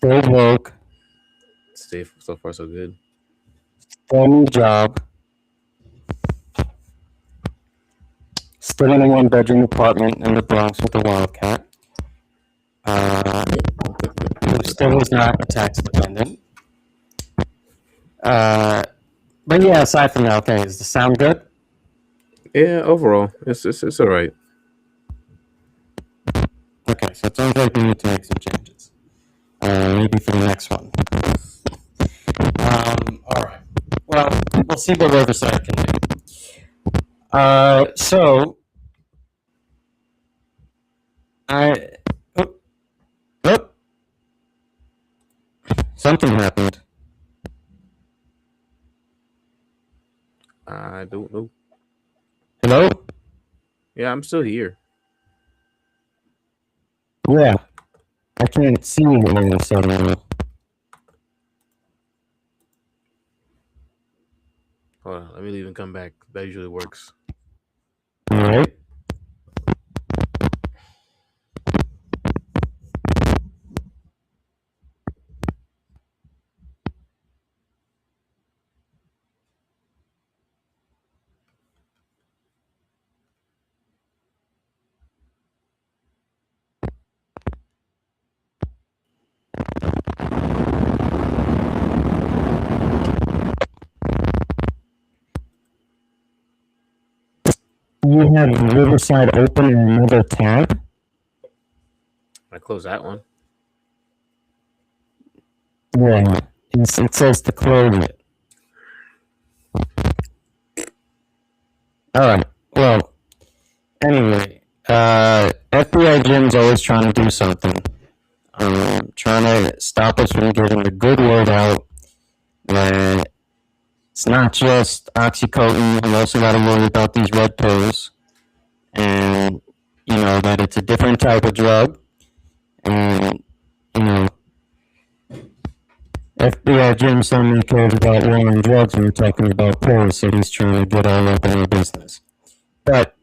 Still woke. Stay so far so good. Still new job. Still in a one-bedroom apartment in the Bronx with a wildcat. Who still is not a tax dependent. But yeah, aside from that, okay, does the sound good? Yeah, overall, it's all right. Okay, so it sounds like we need to make some changes. Maybe for the next one. All right. Well, we'll see what Riverside can do. So I. Oh, oh, something happened. I don't know. Hello? Yeah, I'm still here. Yeah, I can't see you all of a sudden. Hold on, let me leave and come back. That usually works. All right. You have Riverside open in another tab? I close that one. Yeah, it says to close it. All right. Well, anyway, FBI Jim's always trying to do something. Trying to stop us from getting the good word out that it's not just oxycodone. We also got to worry about these red pills, and that it's a different type of drug, and you know FBI Jim suddenly cares about war on drugs when we're talking about pills, so he's trying to get all up in our business. But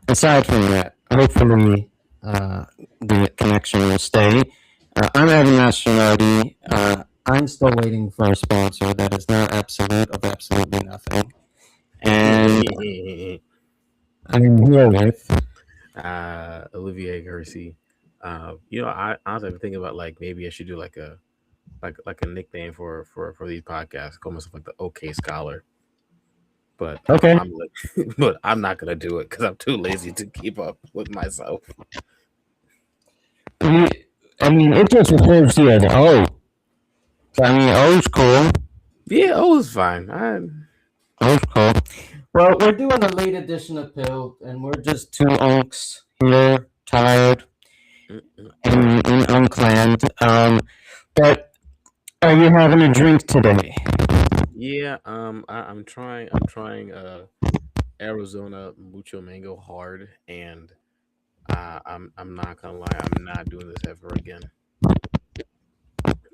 aside from that, hopefully the connection will stay. I'm Evan Mastronardi. I'm still waiting for a sponsor that is not Absolute of absolutely nothing. And I'm here with Olivier Garcia. I honestly been thinking about like maybe I should do like a nickname for these podcasts, call myself like the OK Scholar. But okay. I'm like, but I'm not gonna do it because I'm too lazy to keep up with myself. I mean, it just refers to an O. I mean, O's cool. Yeah, oh, it's fine. O's cool. Well, we're doing a late edition of Pill, and we're just two unks here, tired and unclanned. But are you having a drink today? Yeah, I'm trying Arizona Mucho Mango hard, and I'm not gonna lie, I'm not doing this ever again.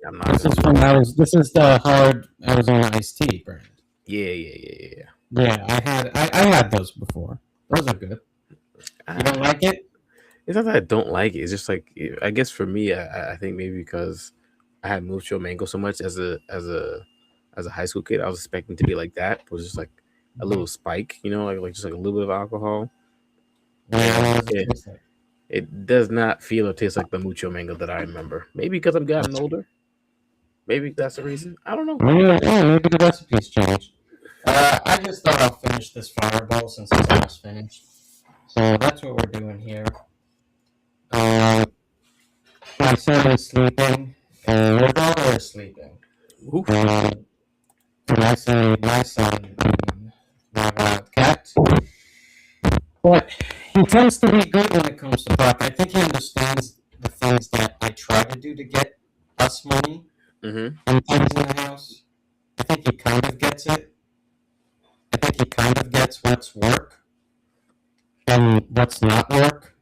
I'm not This is gonna from do it. This is the hard Arizona iced tea brand. Yeah, yeah, yeah, yeah. Yeah, I had those before. Those are good. You don't I, like it? it's not that I don't like it. It's just like I guess for me, I think maybe because I had Mucho Mango so much as a high school kid, I was expecting to be like that. It was just like a little spike, like just like a little bit of alcohol, and Yeah, it does not feel or taste like the Mucho Mango that I remember. Maybe because I've gotten older. Maybe that's the reason. I don't know. maybe the recipe's changed. I just thought I'll finish this fireball since it's almost finished. So that's what we're doing here. Uh, my son is sleeping, and your daughter is sleeping. Oof. And I say my son, my cat. But he tends to be good when it comes to talk. I think he understands the things that I try to do to get us money Mm-hmm. and things in the house. I think he kind of gets it. I think he kind of gets what's work and what's not work.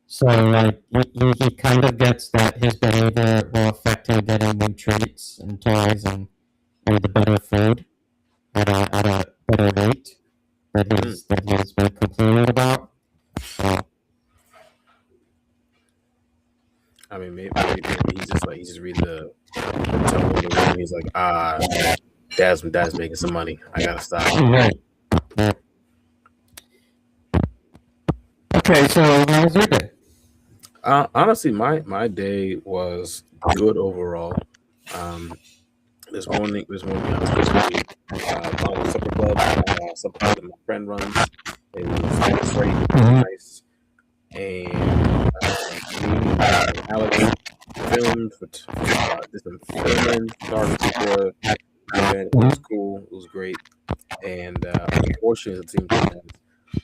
So, like, he kind of gets that his behavior will affect him getting new treats and toys and the better food at a better rate that he's been complaining about. So, I mean, maybe he's just reading the tone of the room. He's like, dad's making some money. I gotta stop. Right. Right. Okay, so how was your day? Honestly, my day was good overall. Um, this morning I was supposed to be on a supper club that my friend runs. It was great, it was Mm-hmm. nice, and me and Alex filmed did some filming, photography for the event. It was cool, it was great, and unfortunately, the team didn't have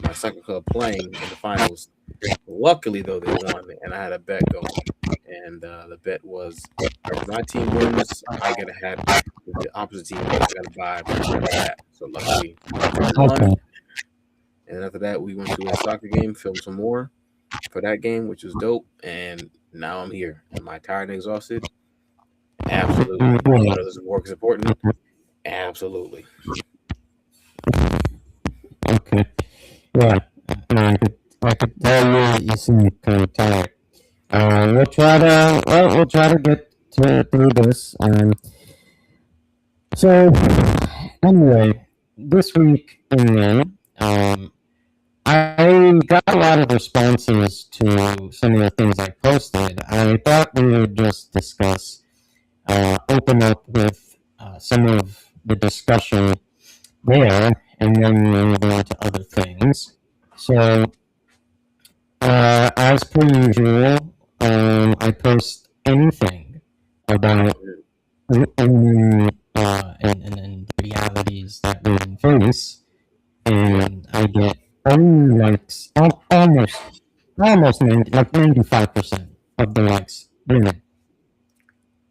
my soccer club playing in the finals. Luckily, though, they won, and I had a bet going. And the bet was if my team wins, I get a hat. If the opposite team wins, I got to buy my friend a hat. So luckily, my team won. Okay. And after that, we went to a soccer game, filmed some more for that game, which was dope. And now I'm here. Am I tired and exhausted? Absolutely. Yeah. This work is important. Absolutely. Okay. Yeah. No, I could tell you seem kind of tired. We'll try to get through this. So anyway, this week in May, I got a lot of responses to some of the things I posted. I thought we would just discuss, open up with some of the discussion there, and then move on to other things. So, as per usual, I post anything about owning and the realities that women face, and I get only likes, almost 90, like 95% of the likes, women.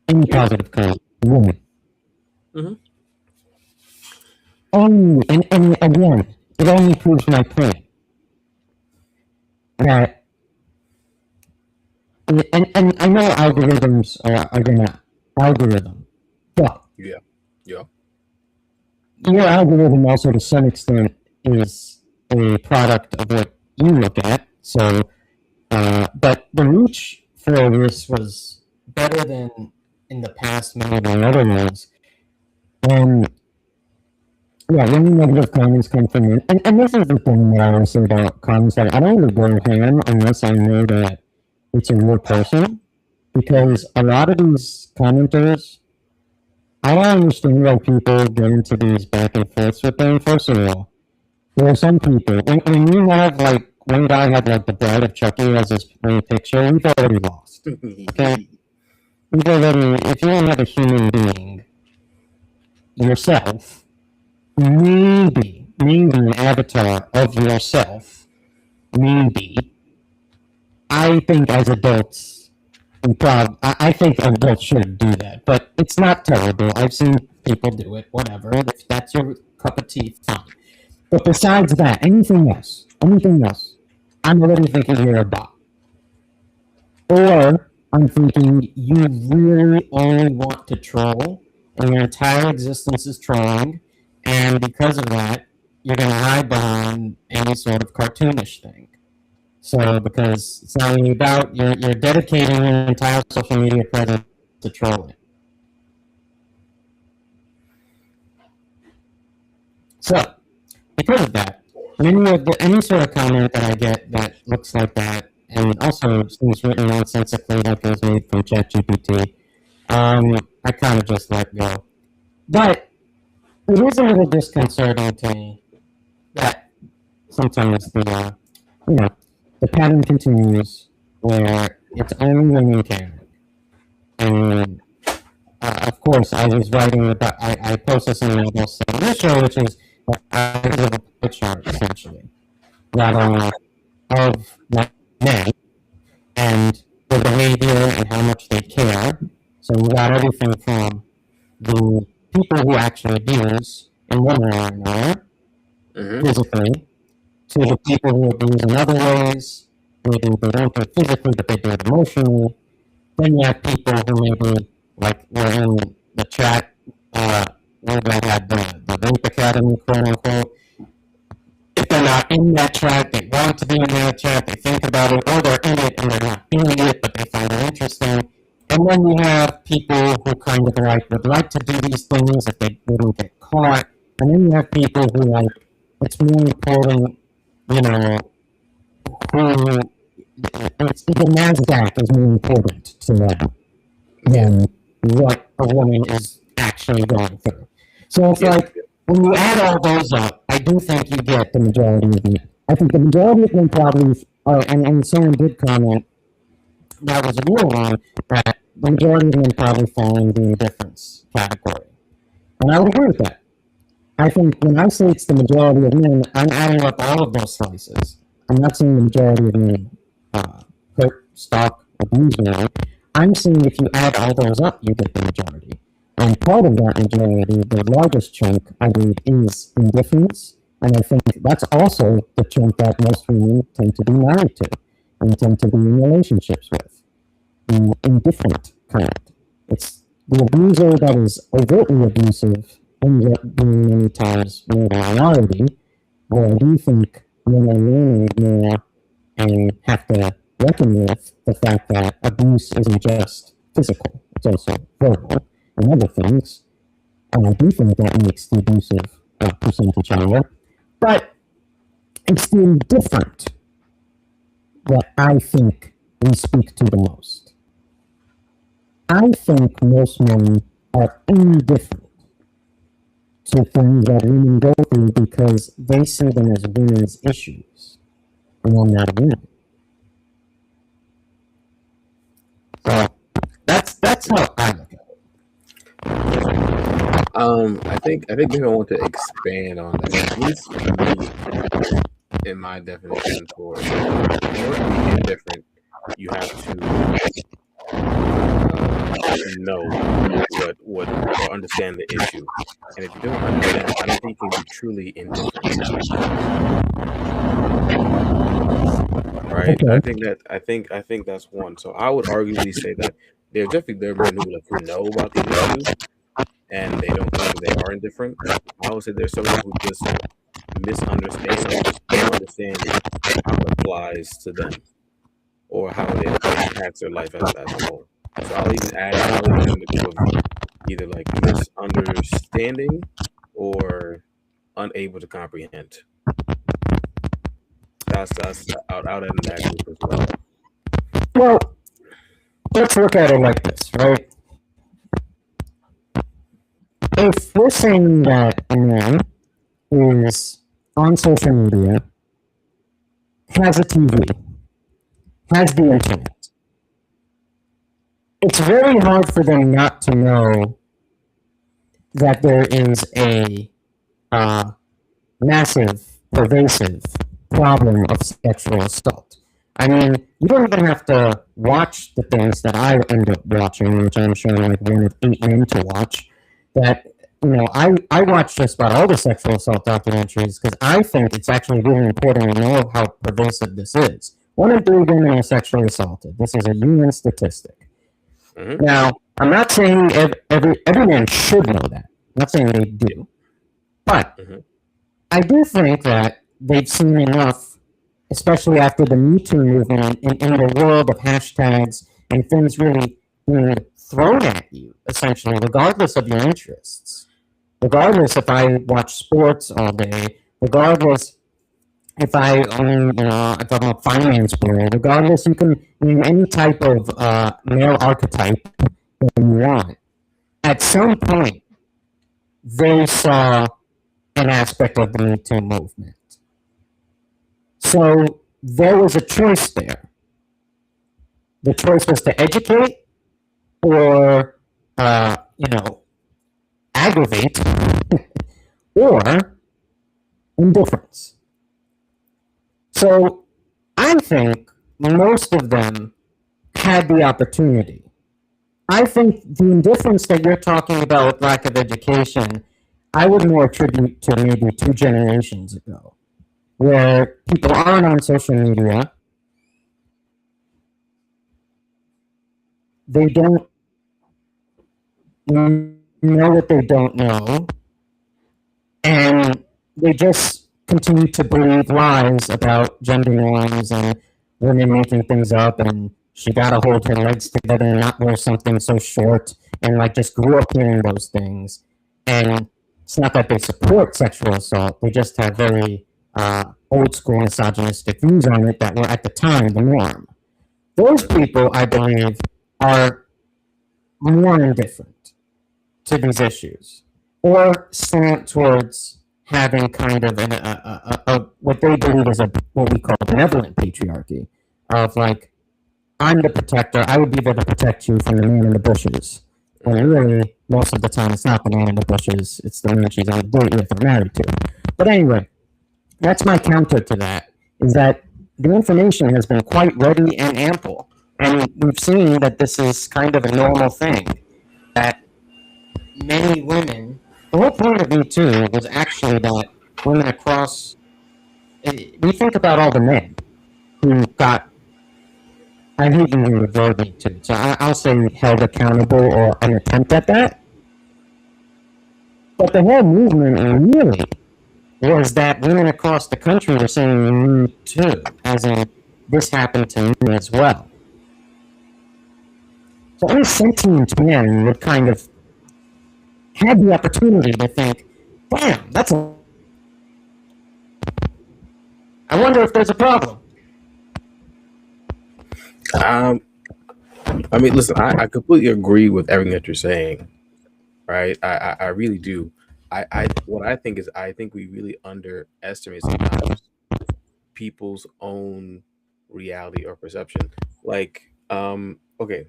Any Yeah. positive comment, women. Mm-hmm. Only, and again, it only proves my point that, and I know algorithms are gonna algorithm, but Yeah. Yeah. your algorithm also to some extent is a product of what you look at. So, but the reach for this was better than in the past many than other ones. And yeah, any negative comments come from me. And this is the thing that I always say about comments that I don't really go ham unless I know that it's a real person. Because a lot of these commenters, I don't understand why people get into these back and forths with them. First of all, there are some people, when you have like, one guy had like the Bride of Chucky as his main picture, we've already lost. Okay? We've already, if you don't have a human being yourself, maybe an avatar of yourself, maybe. I think as adults, I think adults should do that, but it's not terrible. I've seen people do it, whatever. If that's your cup of tea, fine. But besides that, anything else, I'm already thinking you're a bot. Or I'm thinking you really only want to troll, and your entire existence is trolling, and because of that, you're going to hide behind any sort of cartoonish thing. So, because it's not only about, you're dedicating your entire social media presence to trolling. So, because of that, any sort of comment that I get that looks like that, and also seems written nonsensically like it was made from ChatGPT, I kind of just let go. But it is a little disconcerting to me that sometimes the pattern continues where it's only women caring. And of course, I was writing about, I posted something about this show, which is I have a pie chart essentially that of men and their behavior and how much they care. So we got everything from the people who actually abuse in one way or another, physically, to the people who abuse in other ways. Maybe they don't do it physically, but they do it emotionally. Then you have people who maybe, like, were in the chat, where they had the Rape Academy, quote unquote. they're not in that chat, they want to be in that chat, they think about it, or they're in it and they're not doing it, but they find it interesting. And then you have people who kind of like would like to do these things if they wouldn't get caught. And then you have people who like it's more important, you know, who the NASDAQ is more important to them than what a woman is actually going through. So it's like when you add all those up, I do think you get the majority of them. I think the majority of them probably, and someone did comment that was a real one, that the majority of them probably fall in the indifference category. And I would agree with that. I think when I say it's the majority of men, I'm adding up all of those slices. I'm not saying the majority of men hurt, stalk, abuse men. I'm saying if you add all those up, you get the majority. And part of that majority, the largest chunk, I believe, is indifference. And I think that's also the chunk that most women tend to be married to and tend to be in relationships with. The indifferent kind. It's the abuser that is overtly abusive ends up being many times more the minority, where I do think men are learning more and have to reckon with the fact that abuse isn't just physical, it's also verbal and other things. And I do think that makes the abusive percentage higher. But it's the indifferent that I think we speak to the most. I think most men are indifferent to things that women go through because they see them as women's issues, and I'm not a woman. So that's how I look at it. I think maybe I want to expand on that. At least for me, in my definition, for in order to be indifferent, you have to know what or understand the issue. And if you don't understand, I don't think you can be truly indifferent. Right? Okay. I think that's one. So I would arguably say that there are men who know about these issues and they don't think they are indifferent. I would say there's someone who just misunderstands or just don't understand how it applies to them or how it impacts their life as a whole. So I'll even in the group of either like misunderstanding or unable to comprehend. That's out in that group as well. Well, let's look at it like this, right? If we're saying that a man is on social media, has a TV, has the internet, it's very hard for them not to know that there is a massive, pervasive problem of sexual assault. I mean, you don't even have to watch the things that I end up watching, which I'm sure like one of 8 men to watch. That I watch just about all the sexual assault documentaries because I think it's actually really important to know how pervasive this is. 1 in 3 women are sexually assaulted. This is a UN statistic. Mm-hmm. Now, I'm not saying every man should know that. I'm not saying they do. But I do think that they've seen enough, especially after the Me Too movement and in the world of hashtags and things really being thrown at you, essentially, regardless of your interests. Regardless if I watch sports all day, regardless if I own, if I'm a finance bureau, regardless, you can name any type of male archetype that you want. At some point, they saw an aspect of the Me Too movement. So there was a choice there. The choice was to educate or, aggravate or indifference. So I think most of them had the opportunity. I think the indifference that you're talking about with lack of education, I would more attribute to maybe 2 generations ago, where people aren't on social media. They don't know what they don't know, and they just continue to believe lies about gender norms and women making things up, and she gotta hold her legs together and not wear something so short, and like just grew up hearing those things. And it's not that they support sexual assault; they just have very old school misogynistic views on it that were at the time the norm. Those people, I believe, are more indifferent to these issues, or slant towards having kind of what they believe is what we call benevolent patriarchy, of like, I'm the protector, I would be there to protect you from the man in the bushes. When really, most of the time, it's not the man in the bushes, it's the man she's on a date with or married to. But anyway, that's my counter to that, is that the information has been quite ready and ample. And we've seen that this is kind of a normal thing, that many women, the whole point of Me Too was actually that women across, we think about all the men who got, I hate using the verb Me Too, so I'll say held accountable or an attempt at that. But the whole movement really was that women across the country were saying Me Too, as in, this happened to me as well. So any sentient man would kind of have the opportunity to think, damn, that's a... I wonder if there's a problem. I mean, listen, I completely agree with everything that you're saying, right? I really do. What I think is, I think we really underestimate sometimes people's own reality or perception. Like, okay,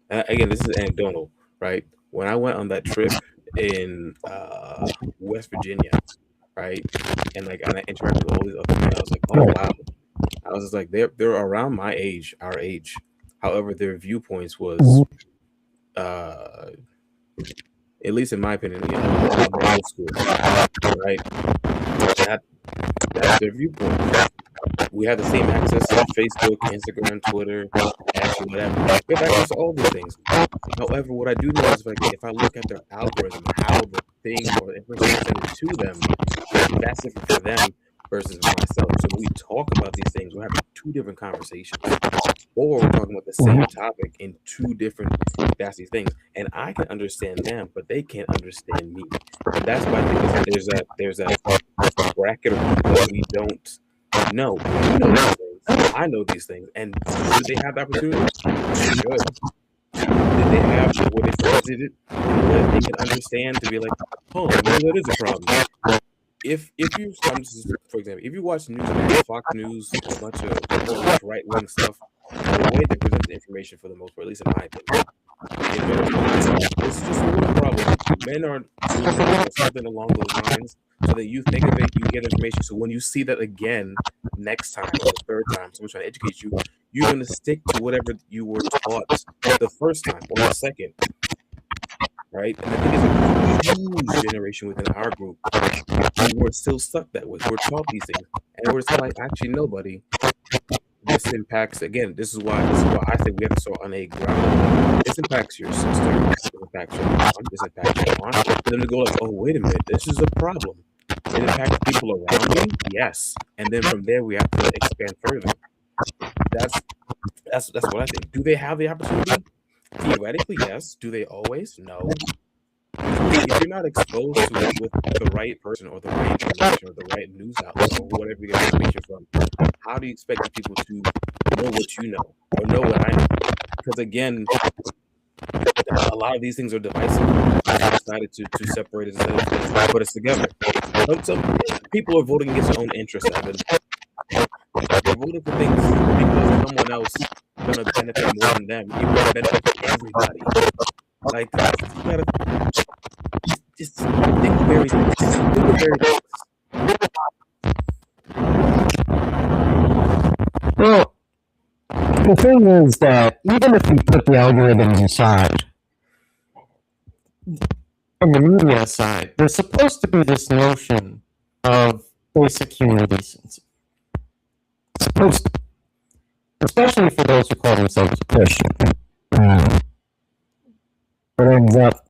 again, this is anecdotal, right? When I went on that trip in West Virginia, right, and like, and I interacted with all these other men, I was like, oh wow. I was just like, they're around my age, our age. However, their viewpoints was, uh, at least in my opinion, more old school, right? That that's their viewpoint. We have the same access to Facebook, Instagram, Twitter, X, or whatever. We have access to all these things. However, what I do know is, like, if I look at their algorithm, how the thing or the information presented to them, that's different for them versus myself. So when we talk about these things, we're having two different conversations, or we're talking about the same topic in two different nasty things. And I can understand them, but they can't understand me. And that's why I think there's that bracket of people that we don't know. You know these things. I know these things. And did they have the opportunity? Good. Did they have what they presented it that they can understand to be like, oh, maybe that is a problem. If you, for example, if you watch news, Fox News, a bunch of right wing stuff, the way they present the information for the most part, at least in my opinion, it's just a little problem. Men are doing something along those lines, so that you think of it, you get information. So when you see that again next time or the third time, someone's trying to educate you, you're going to stick to whatever you were taught the first time or the second. Right? And I think it's a huge generation within our group who were still stuck that way. We're taught these things. And we're just like, actually, nobody. This impacts, again, this is why I say we have to start on a ground. This impacts your sister, this impacts your mom, this impacts your aunt. And then to go like, oh, wait a minute, this is a problem. It impacts people around me? Yes. And then from there, we have to expand further. That's what I think. Do they have the opportunity? Theoretically, yes. Do they always? No. If you're not exposed to it with the right person or the right information or the right news outlet or whatever you get information from, how do you expect the people to know what you know or know what I know? Because again, a lot of these things are divisive. I decided to separate it instead of put us together. Some people are voting against their own interests, Evan. They're voting for things because someone else is going to benefit more than them. It will benefit everybody. Like, you gotta just think very close. Well, the thing is that even if we put the algorithms aside, and the media aside, there's supposed to be this notion of basic human decency. It's supposed to, especially for those who call themselves Christian. It ends up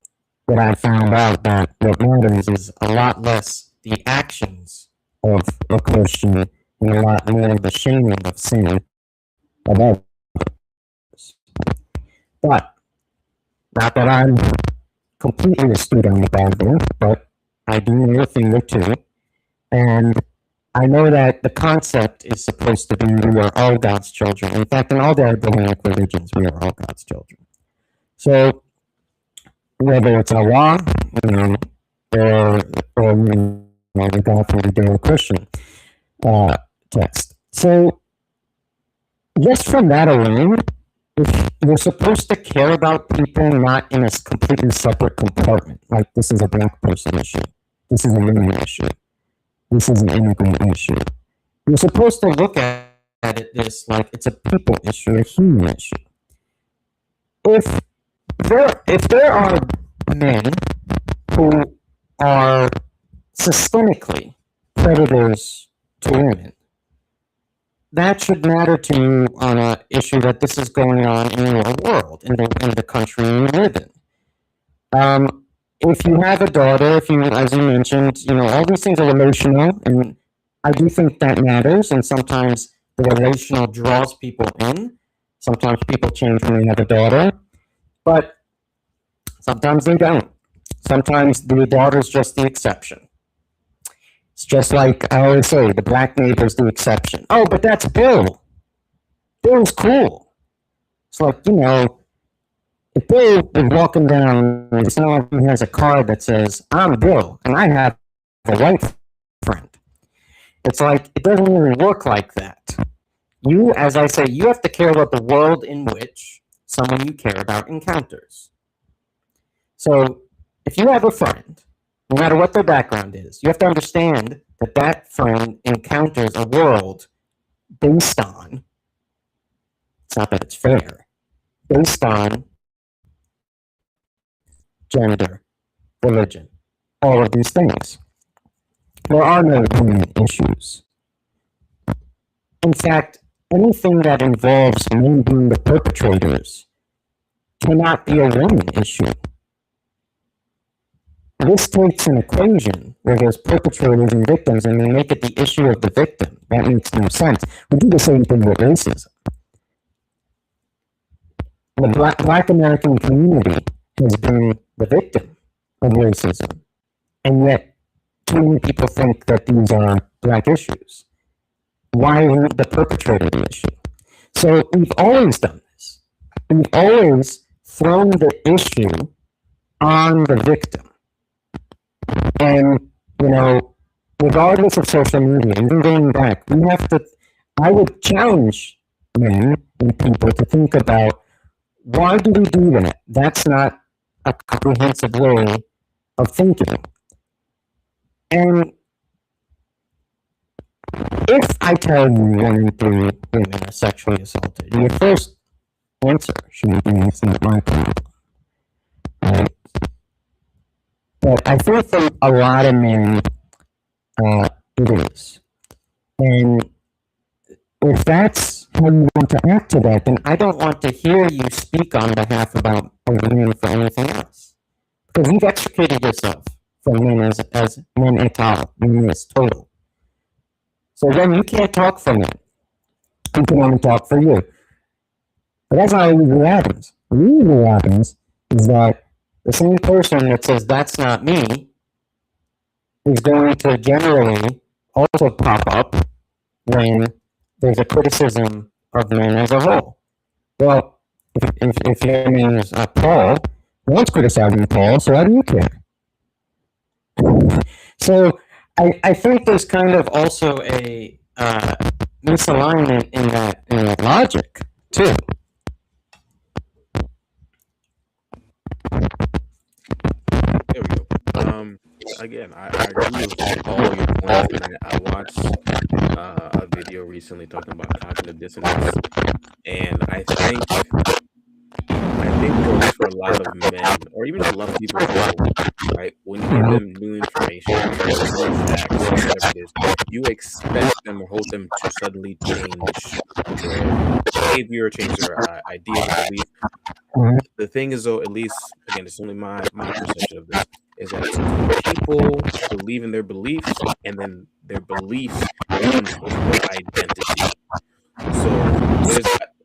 that I found out that what matters is a lot less the actions of a Christian and a lot more of the shaming of sin of others. But not that I'm completely astute on the Bible, but I do know a thing or two, and I know that the concept is supposed to be we are all God's children. In fact, in all the Abrahamic religions, we are all God's children. So whether it's Allah, you know, or you know, the God for the Judeo-Christian text. So just from that alone, if we're supposed to care about people not in a completely separate compartment, like this is a black person issue, this is a women issue, this is an immigrant issue. You're supposed to look at it this like it's a people issue, a human issue. If there are men who are systemically predators to women, that should matter to you on an issue that this is going on in your world, in the country you live in. If you have a daughter, if you, as you mentioned, you know, all these things are relational, and I do think that matters, and sometimes the relational draws people in. Sometimes people change when they have a daughter, but sometimes they don't. Sometimes the daughter's just the exception. It's just like I always say, the black neighbor's the exception. Oh, but that's Bill. Bill's cool. It's like, you know, if Bill is walking down and someone has a card that says, I'm Bill, and I have a white friend, it's like, it doesn't really work like that. You, as I say, you have to care about the world in which someone you care about encounters. So, if you have a friend, no matter what their background is, you have to understand that that friend encounters a world based on, it's not that it's fair, based on gender, religion, all of these things. There are no human issues. In fact, anything that involves men being the perpetrators cannot be a woman issue. This takes an equation where there's perpetrators and victims, and they make it the issue of the victim. That makes no sense. We do the same thing with racism. The black American community has been the victim of racism, and yet too many people think that these are black issues. Why isn't the perpetrator the issue? So we've always done this. We've always thrown the issue on the victim. And, you know, regardless of social media, even going back, we have to, I would challenge men and people to think about, why do we do that? That's not a comprehensive way of thinking. And if I tell you 1 in 3 women are sexually assaulted, your first answer should be, it's not my problem. Right? But I think for a lot of men, it is. And if that's how you want to act to that, then I don't want to hear you speak on behalf about women for anything else. Because you've extricated yourself from men as men et al., men as total. So then you can't talk for men. You can only talk for you. But that's not usually happens. What usually happens is that the same person that says that's not me is going to generally also pop up when there's a criticism of men as a whole. Well, if your name is Paul, no one's criticizing Paul, so why do you care? So I think there's kind of also a misalignment in that logic, too. There we go. Again, I agree with all your points, and I watched a video recently talking about cognitive dissonance, and I think for a lot of men, or even a lot of people, right? When you give them new information, or new facts, or whatever it is, you expect them or hold them to suddenly change their behavior, change their ideas, belief. The thing is, though, at least again, it's only my perception of this. is that people believe in their beliefs, and then their beliefs reinforce their identity. So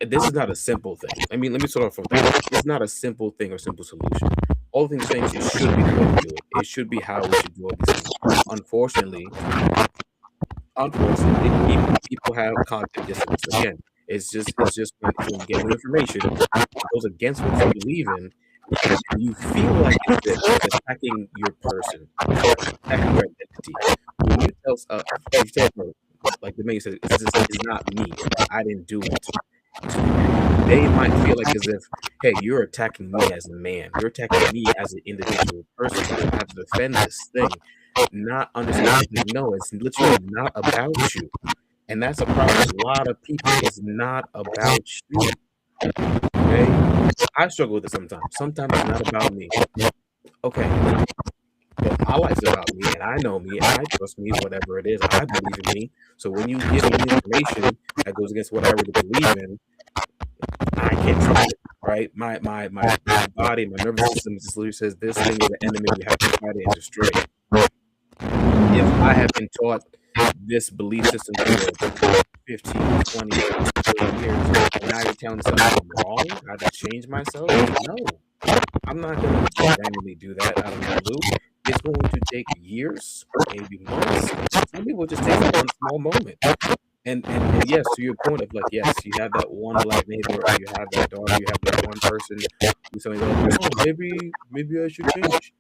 this is not a simple thing. I mean, let me start off from that. It's not a simple thing or simple solution. All things saying it should be the way to do it. It should be how we should do all these things. Unfortunately, people have cognitive dissonance. Again, it's just when you get new information that goes against what you believe in, and you feel like it's attacking your person, attacking your identity. When you tell her, like the man said, it's not me. I didn't do it. They might feel like as if, hey, you're attacking me as a man. You're attacking me as an individual person. So I have to defend this thing. Not understanding, no, it's literally not about you. And that's a problem with a lot of people. It's not about you. Okay? I struggle with it sometimes. Sometimes it's not about me. Okay. But my life's about me, and I know me, and I trust me, whatever it is. I believe in me. So when you give me information that goes against what I really believe in, I can't trust it, right? My body, my nervous system just literally says this thing is an enemy. We have to fight it and destroy it. If I have been taught this belief system for 15, 20, 30 years, and now you're telling me something I'm wrong, I have to change myself? No. I'm not going to randomly do that out of my blue. It's going to take years, maybe months. Some people just take one small moment. And yes, to your point of like, yes, you have that one black neighbor, or you have that daughter, you have that one person who's saying, oh, maybe I should change.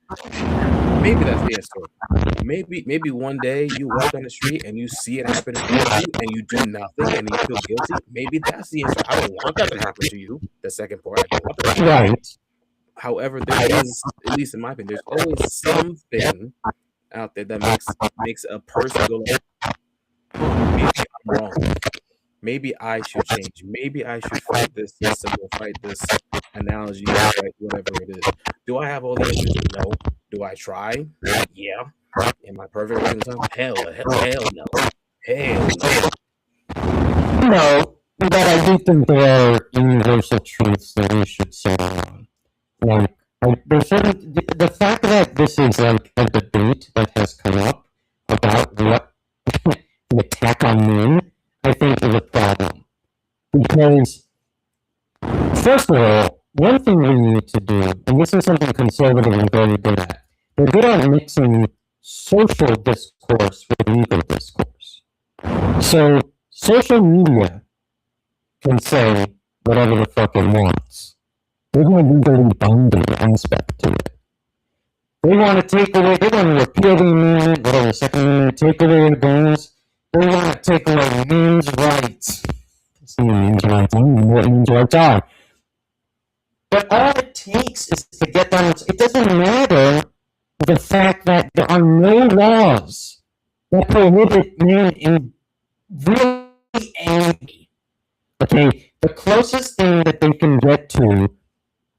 Maybe that's the answer. Maybe one day you walk on the street and you see it happen in front of you and you do nothing and you feel guilty. Maybe that's the answer. I don't want that to happen to you. The second part, I don't want that to happen. Right. However, there is, at least in my opinion, there's always something out there that makes a person go like, maybe I'm wrong. Maybe I should change. Maybe I should fight this system or fight this analogy or fight whatever it is. Do I have all the answers? No. Do I try? Yeah. Am I perfect every single time? Hell no. Hell no. No, but I do think there are universal truths that we should settle on. Like the fact that this is like a debate that has come up about what the attack on men, I think is a problem. Because, first of all, one thing we need to do, and this is something conservatives are very good at, they're good at mixing social discourse with legal discourse. So, social media can say whatever the fuck it wants. There's no legally binding aspect to it. They want to take away, they want to repeal the amendment, whatever, second amendment, take away the guns. They want to take away men's rights. Men's rights, I don't know what men's rights are. But all it takes is to get down, it doesn't matter the fact that there are no laws that prohibit men in really angry. Okay, the closest thing that they can get to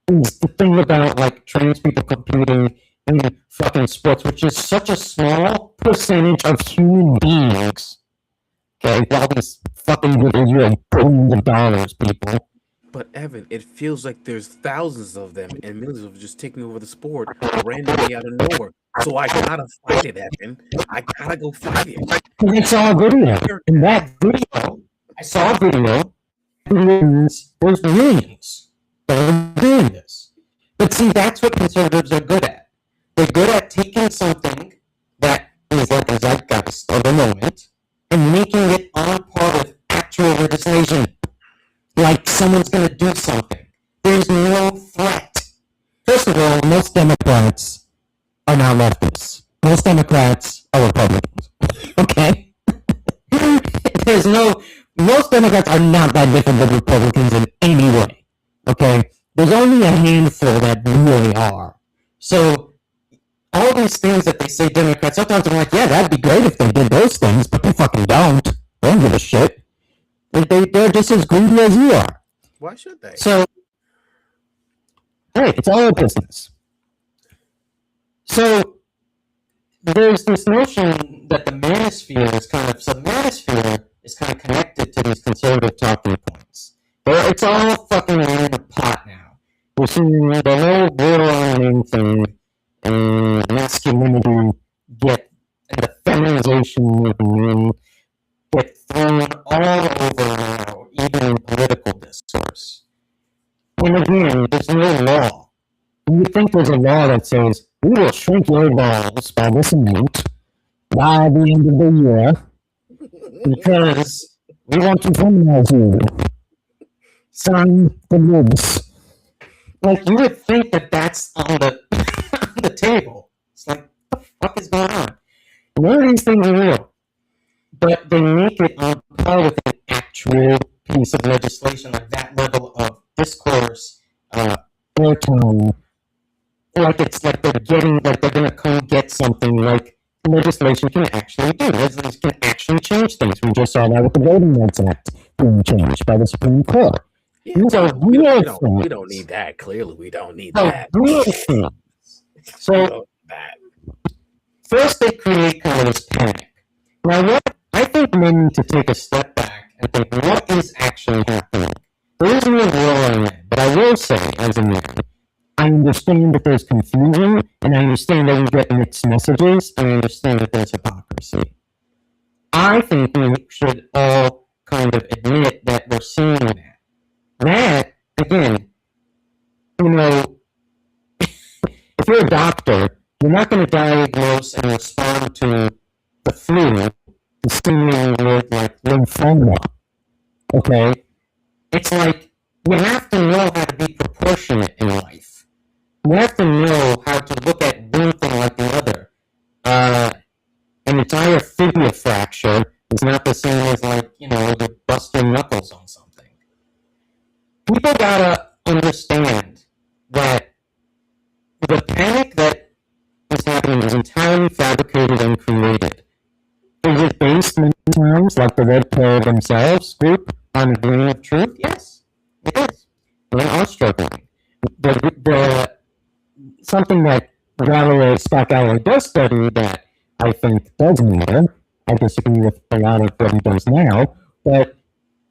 is the thing about like trans people competing in fucking sports, which is such a small percentage of human beings. Okay, all these fucking billions of dollars, people. But Evan, it feels like there's thousands of them and millions of them just taking over the sport randomly out of nowhere. So I gotta fight it, Evan. I gotta go fight it. I saw a video. In that video, I saw a video. There's millions that are doing this. But see, that's what conservatives are good at. They're good at taking something that is like a zeitgeist of the moment and making it on par with actual legislation. Like someone's going to do something. There's no threat. First of all, most Democrats are not leftists. Most Democrats are Republicans. Okay? Most Democrats are not that different than Republicans in any way. Okay? There's only a handful that really are. So, all these things that they say Democrats, sometimes I'm like, yeah, that'd be great if they did those things, but they fucking don't. They don't give a shit. They're just as greedy as you are. Why should they? So, hey, it's all a business. So, there's this notion that the manosphere is connected to these conservative talking points. But it's all fucking in a pot now. We're seeing the whole borderline thing, and that's legislation of men get thrown all over now, even in political discourse. And again, there's no law. You would think there's a law that says, we will shrink your balls by this amount by the end of the year because we want to feminize you. Sign the libs. Like, you would think that that's on the, on the table. It's like, what the fuck is going on? None of these things are real. But they make it on par with an actual piece of legislation, like that level of discourse, airtime. Like it's like they're getting, like they're gonna come get something like legislation can actually do. Legislation can actually change things. We just saw that with the Voting Rights Act being changed by the Supreme Court. Yeah, These are we real don't, things. we don't need that. Clearly, we don't need Oh, that. real things. We So don't need that. first they create kind of this panic. Now what I think men need to take a step back and think, what is actually happening? There is no war on men, but I will say, as a man, I understand that there's confusion, and I understand that we get mixed messages, and I understand that there's hypocrisy. I think we should all kind of admit that we're seeing that. That, again, you know, if you're a doctor, you're not going to diagnose and respond to the flu the same way you would like lymphoma. Okay? It's like you have to know how to be proportionate in life. You have to know how to look at one thing like the other. An entire fibula fracture is not the same as like, you know, you bust your knuckles on something. People gotta understand that the panic that is happening is entirely fabricated and created. Is it based many times, like the Red Pill themselves group, on a grain of truth? Yes, it is. They are struggling. Something that Scott Galloway does study that I think does matter. I disagree with a lot of what he does now, but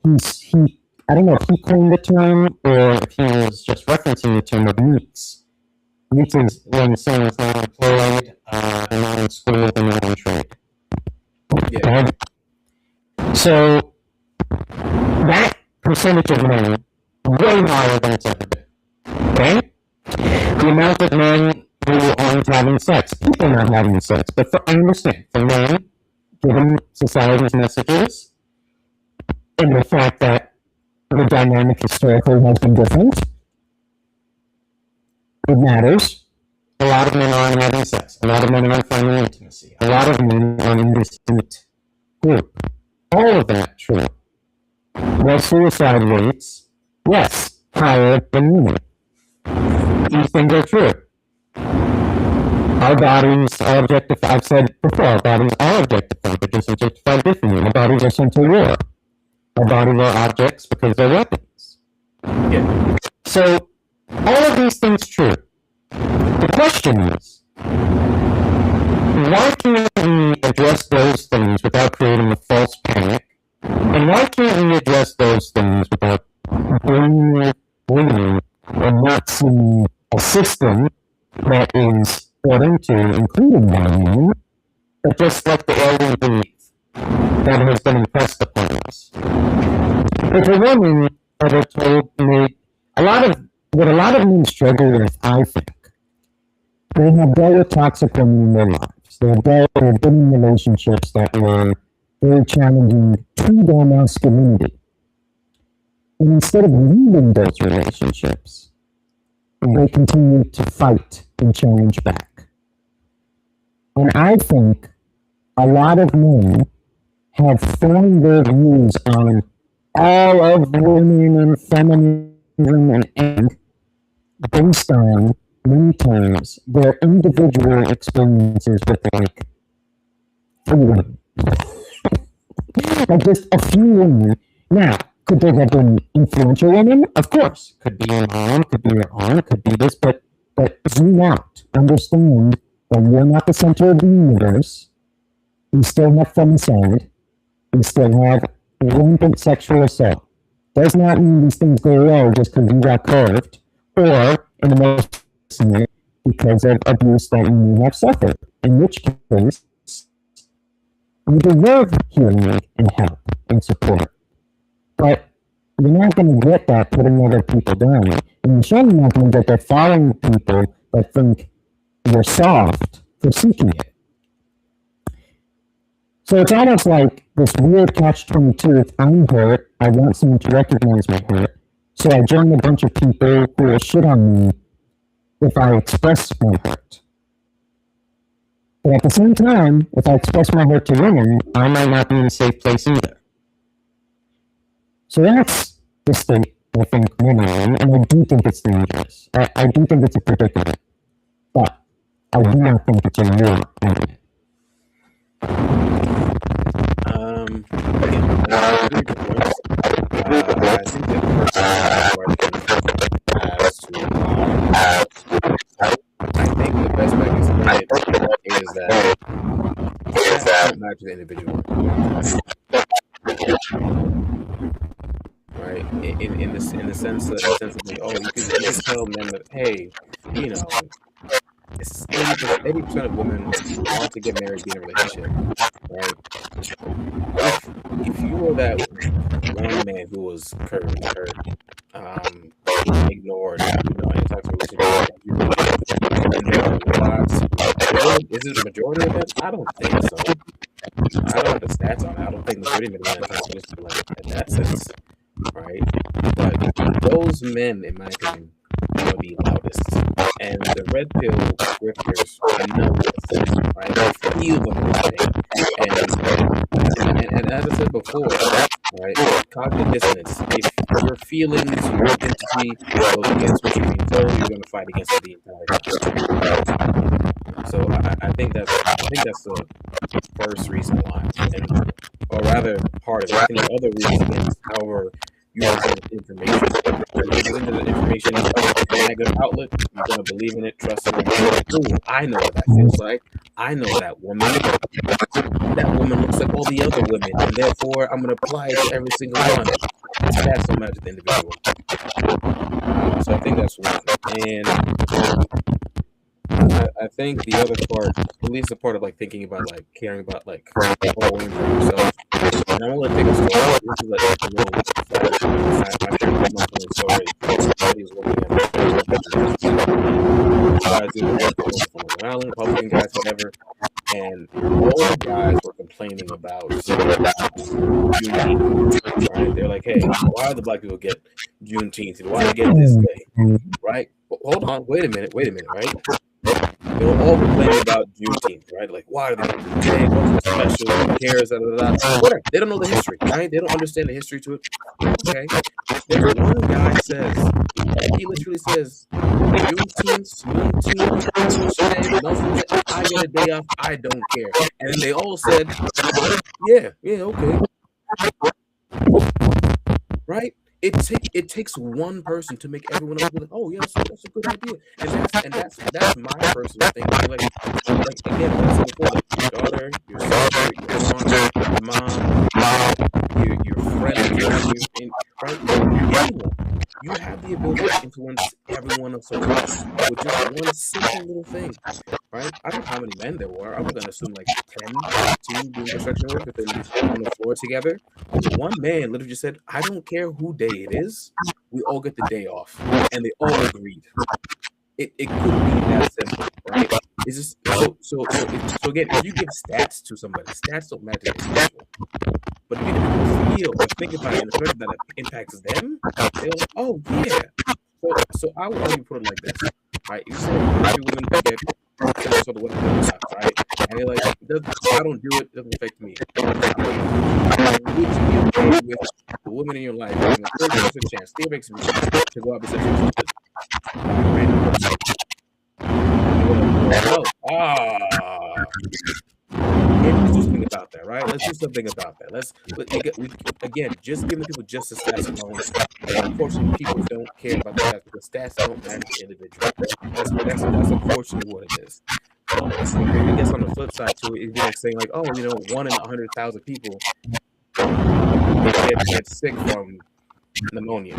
I don't know if he coined the term or if he was just referencing the term of NEETs. NEETs is when someone's not employed, they're not in school, they're not in trade. Yeah. So that percentage of men way higher than it's ever been. Okay? The amount of men who aren't having sex, people not having sex, but I understand, for men, given society's messages, and the fact that the dynamic historically has been different, it matters. A lot of men aren't having sex. A lot of men aren't finding intimacy. A lot of men are in this NEET group. All of that true. Their suicide rates, yes, higher than women. These things are true. Our bodies are objectified. I've said before, our bodies are objectified, but just objectified differently. Our bodies are sent to war. Our bodies are objects because they're weapons. Yeah. So, all of these things true. The question is, why can't we address those things without creating a false panic? And why can't we address those things without blaming women and not seeing a system that is brought into, including by women, but just like the alien belief that has been impressed upon us? If a woman ever told me, what a lot of men struggle with, I think, they have dealt with toxic women in their lives. They've been in relationships that were very challenging to their masculinity. And instead of leaving those relationships, they continue to fight and challenge back. And I think a lot of men have formed their views on all of women and feminism and based on many times their individual experiences with like women. Like just a few women. Now, could there have been influential women? Of course. Could be your mom, could be your aunt, could be this, but zoom out. Understand that you're not the center of the universe. You still have femicide. You still have rampant sexual assault. Does not mean these things go away just because you got curved, or in the most because of abuse that you may have suffered. In which case, You deserve healing and help and support. But you're not going to get that putting other people down. And you're certainly not going to get that following people that think you're soft for seeking it. So it's almost like this weird catch-22. I'm hurt. I want someone to recognize my hurt. So I join a bunch of people who will shit on me if I express my hurt. But at the same time, if I express my hurt to women, I might not be in a safe place either. So that's the state I think women are in, and I do think it's dangerous. I do think it's a predicament. But I do not think it's a real predicament. Again, very good points. I think the first as to I think the best way I can explain it is that don't match the individual. Right? In the sense of like, oh, you can tell men that, hey, you know, 80% of women want to get married, be in a relationship, right? If you were that one man who was curved, hurt, ignored, any type of relationship, and there are lots, is it the majority of them? I don't think so. I don't have the stats on it. I don't think the majority of men are like in that sense, right? But those men, in my opinion, will be loudest. And the red pill grifters know this, right? They feel them and as I said before, right? Cognitive dissonance. If your feelings, your identity goes against what you're being told, you're going to fight against it the entire time. So I think that's the first reason why, or rather part of it. I think the other reason is, however, you have information. The information is a negative outlet. You're going to believe in it, trust it. Ooh, I know what that feels like. I know that woman. That woman looks like all the other women, and therefore I'm going to apply it to every single one. That's so much the individual. So I think that's one. And I think the other part, at least the part of like thinking about like caring about like all women for yourself. And I'm going to take a story. This is like a little story. He was working at Island, Republican guys, whatever. And all the guys were complaining about Juneteenth, right? They're like, hey, why do the black people get Juneteenth? Why do they get this day, right? Hold on, wait a minute, right? They were all complaining about Juneteenth, right? Like, why are they doing this day? What's so special? Who cares? Whatever. They don't know the history, right? They don't understand the history to it. Okay. There's one guy says, he literally says, Juneteenth, I get a day off, I don't care. And then they all said, yeah, okay. Right? It takes one person to make everyone else be like, oh yes, that's a good idea, and that's my personal thing. Like again, that's before, like your daughter, your sister, your mom, your friend, right? You have the ability to influence everyone else around with just one simple little thing, right? I don't know how many men there were. I'm gonna assume like 10, 15 doing construction work with them on the floor together. One man literally just said, I don't care who day it is, we all get the day off. And they all agreed. It couldn't be that simple, right? It's just so again, if you give stats to somebody, stats don't matter to the individual. But if you feel or think about it in a way that impacts them, they're like, oh yeah. So I would argue put it like this, right? You said every woman can get sort of what right? And they're like, I don't do it doesn't affect me. Would you be okay with the woman in your life having a 30% chance, still makes me to go out and say something? Let's do something about that, right? Let's do something about that. Again, just giving people just the stats alone. And unfortunately, people don't care about the stats because stats don't matter to individual. That's unfortunately what it is. I guess on the flip side too, it'd be like saying like, oh, 1 in 100,000 people get sick from pneumonia.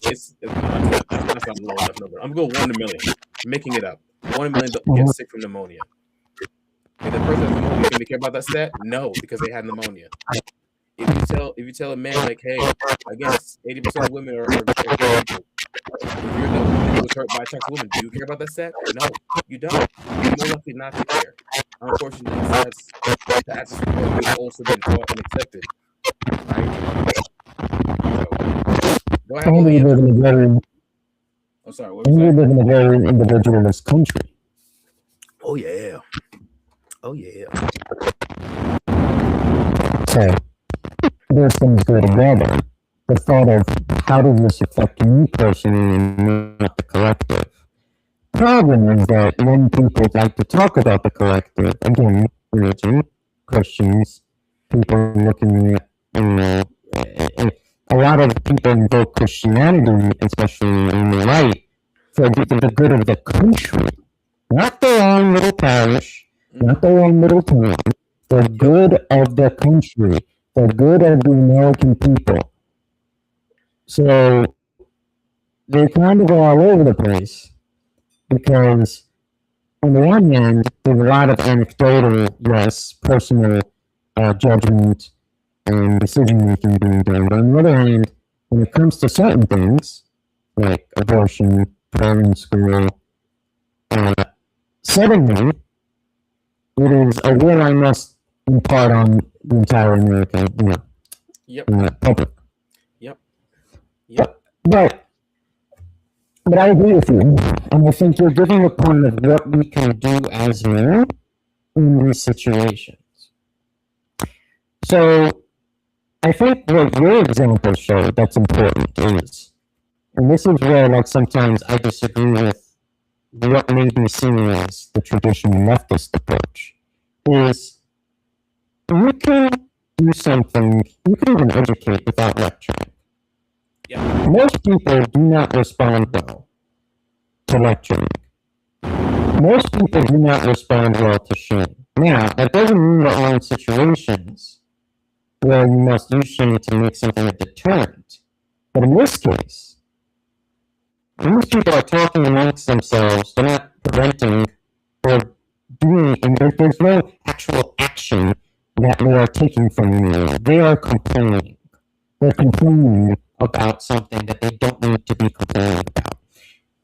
That's not a low enough number. I'm going 1 in a million. I'm making it up. 1 in a million get sick from pneumonia. And the person has pneumonia, can they care about that stat? No, because they had pneumonia. If you tell a man like, hey, I guess 80% of women are gay people. If you're the one who was hurt by a toxic woman, do you care about that stat? No, you don't. You're more likely not to care. Unfortunately, that's what we've also been taught and accepted. Right? So, do I have all the We live answers? in a very, I'm sorry, what was we that? live in a very individualist country. Oh yeah. Oh yeah. So those things go together. The thought of how does this affect me personally and not the collective. Problem is that when people like to talk about the collective, again, religion, Christians, people looking at, a lot of people invoke Christianity, especially in the right, for the good of the country. Not their own little parish, not their own little town, the good of the country, the good of the American people. So they kind of go all over the place because, on the one hand, there's a lot of anecdotal, yes, personal judgment and decision making being done. But on the other hand, when it comes to certain things, like abortion, prayer in school, suddenly it is a will I must impart on the entire American, Yep. public. Yep. But I agree with you, and I think you're giving a point of what we can do as men in these situations. So I think what your examples show that's important is, and this is where like sometimes I disagree with what may be seen as the traditional leftist approach, is you can do something, you can even educate without lecturing. Yeah. Most people do not respond well to lecturing. Most people do not respond well to shame. Now, that doesn't mean there aren't situations where you must use shame to make something a deterrent. But in this case, most people are talking amongst themselves, they're not preventing or doing, and there's no actual action that they are taking from you. They are complaining. They're complaining about something that they don't need to be complaining about.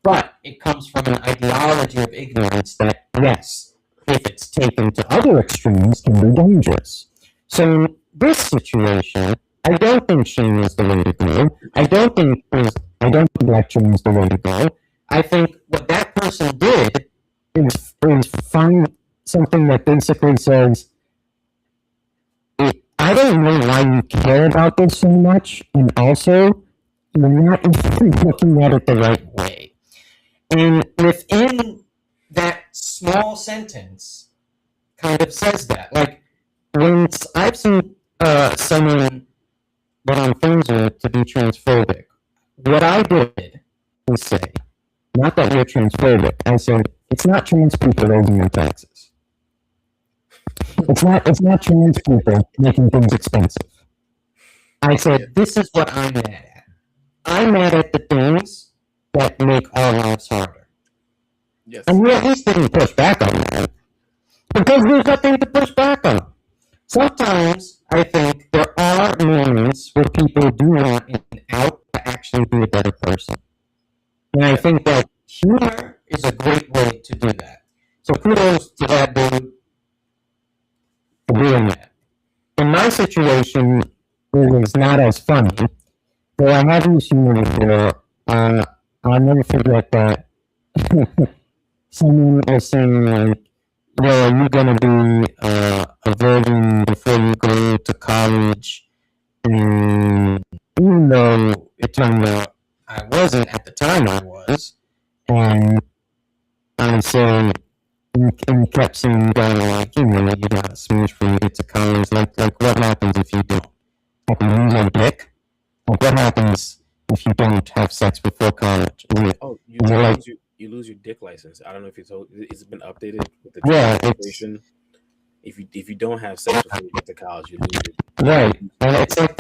But it comes from an ideology of ignorance that, yes, if it's taken to other extremes, can be dangerous. So in this situation, I don't think shame is the way to go. I don't think lecturing is the way to go. I think what that person did is find something that basically says, I don't know why you care about this so much, and also, you're not looking at it the right way. And within that small sentence, kind of says that. Like, when I've seen someone that I'm friends with to be transphobic, what I did was say, not that you're transphobic, I said, it's not trans people raising your taxes. It's not trans people making things expensive. I said, this is what I'm mad at. I'm mad at the things that make our lives harder. Yes. And we at least didn't push back on that. Because there's nothing to push back on. Sometimes I think there are moments where people do want an out to actually be a better person. And I think that humor is a great way to do that. So kudos to that dude for doing that. In my situation, it was not as funny. Though I have used humor before, I'll never forget that someone was saying, like, well, are you going to be a virgin before you go to college? And even though it turned out I wasn't at the time, I was. And I said, and kept saying, like, you got to smash when you get to college. Like, what happens if you don't? Like, you lose your dick? Like, what happens if you don't have sex before college? Oh, you lose your dick license. I don't know if it's been updated with the administration. If you don't have sex before you get to college, you lose it. Right, and it's like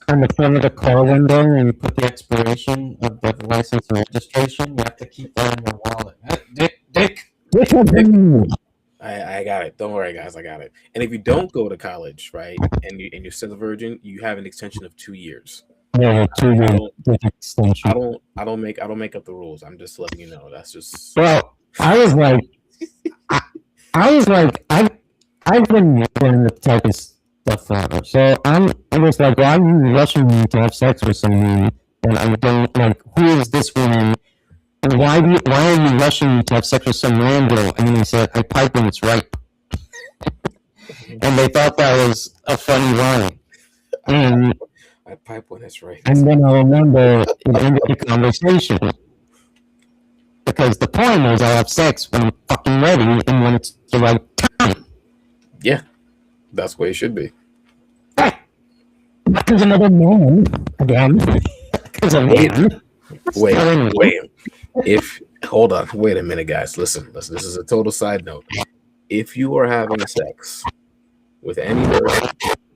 on the front of the car window, and you put the expiration of the license and registration. You have to keep that in your wallet. Dick. I got it. Don't worry, guys. I got it. And if you don't go to college, right, and you're still a virgin, you have an extension of 2 years. Yeah, I 2 year don't extension. I don't make up the rules. I'm just letting you know. That's just Well, I was like, I've been doing this type of stuff forever. So I was like, why are you rushing me to have sex with someone? And I don't like, who is this woman? And why are you rushing me to have sex with some rando? And he said, I pipe when it's right. And they thought that was a funny line. And I pipe when it's right. And then I remember it ended the conversation. Because the point is I have sex when I'm fucking ready and when it's the right time. Yeah, that's where it should be. Because another man, again, because a man. Wait. Hold on, wait a minute, guys. Listen. This is a total side note. If you are having sex with any person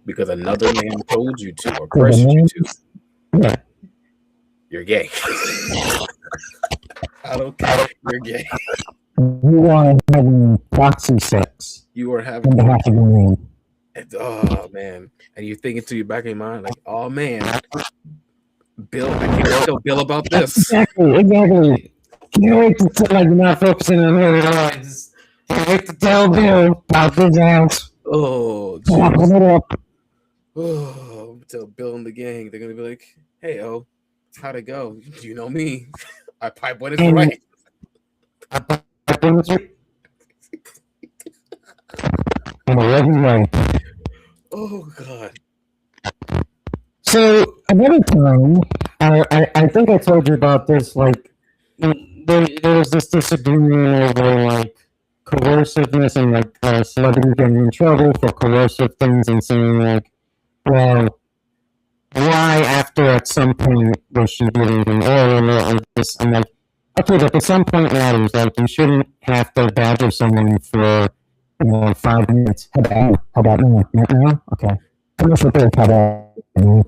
because another man told you to or pressured you to, Yeah. you're gay. I don't care. You're gay. You are having proxy sex You are on having. behalf of a man. Oh man, and you're thinking to your back of your mind like, oh man, Bill, I can't tell Bill about this. Exactly. Can't wait to tell, like, you're not focusing on her eyes. Can't wait to tell Bill about this house. Oh, Wrapping geez. it up. Oh, tell Bill and the gang. They're gonna be like, hey, how'd it go? Do you know me? I pipe when it's right. I'm a loving way. Oh God. So another time, I think I told you about this. Like, there was this disagreement over like coerciveness and like celebrities getting in trouble for coercive things and saying like, well, why after at some point was she getting oral or this? I'm like, okay, but at some point matters. Like, you shouldn't have to badger someone for 5 minutes. How about me? Not now? Okay. Commercial break. How about me?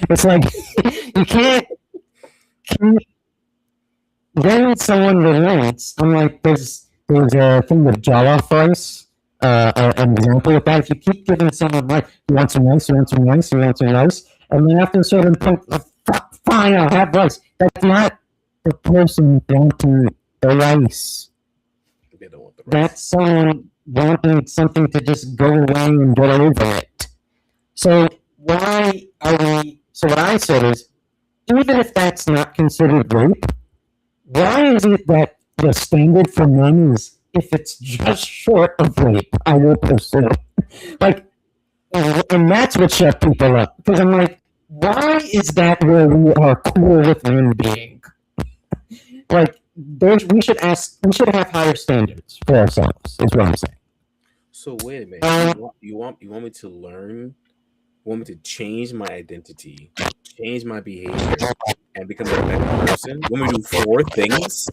It's like you can't when someone relates. I'm like, there's a thing with jollof rice. An example of that. If you keep giving someone like, you want some rice, and then after a certain point, fine, I'll have rice. That's not the person wanting the rice. They don't want the rice. That's someone wanting something to just go away and get over it. So why are we? So what I said is, even if that's not considered rape, why is it that the standard for men is if it's just short of rape, I will pursue? Like, and that's what shut people up. Because I'm like, why is that where we are cool with men being? Like, we should have higher standards for ourselves. Is what I'm saying. So wait a minute. You want me to learn? Want me to change my identity, change my behavior, and become a better person? Want me to do 4 things?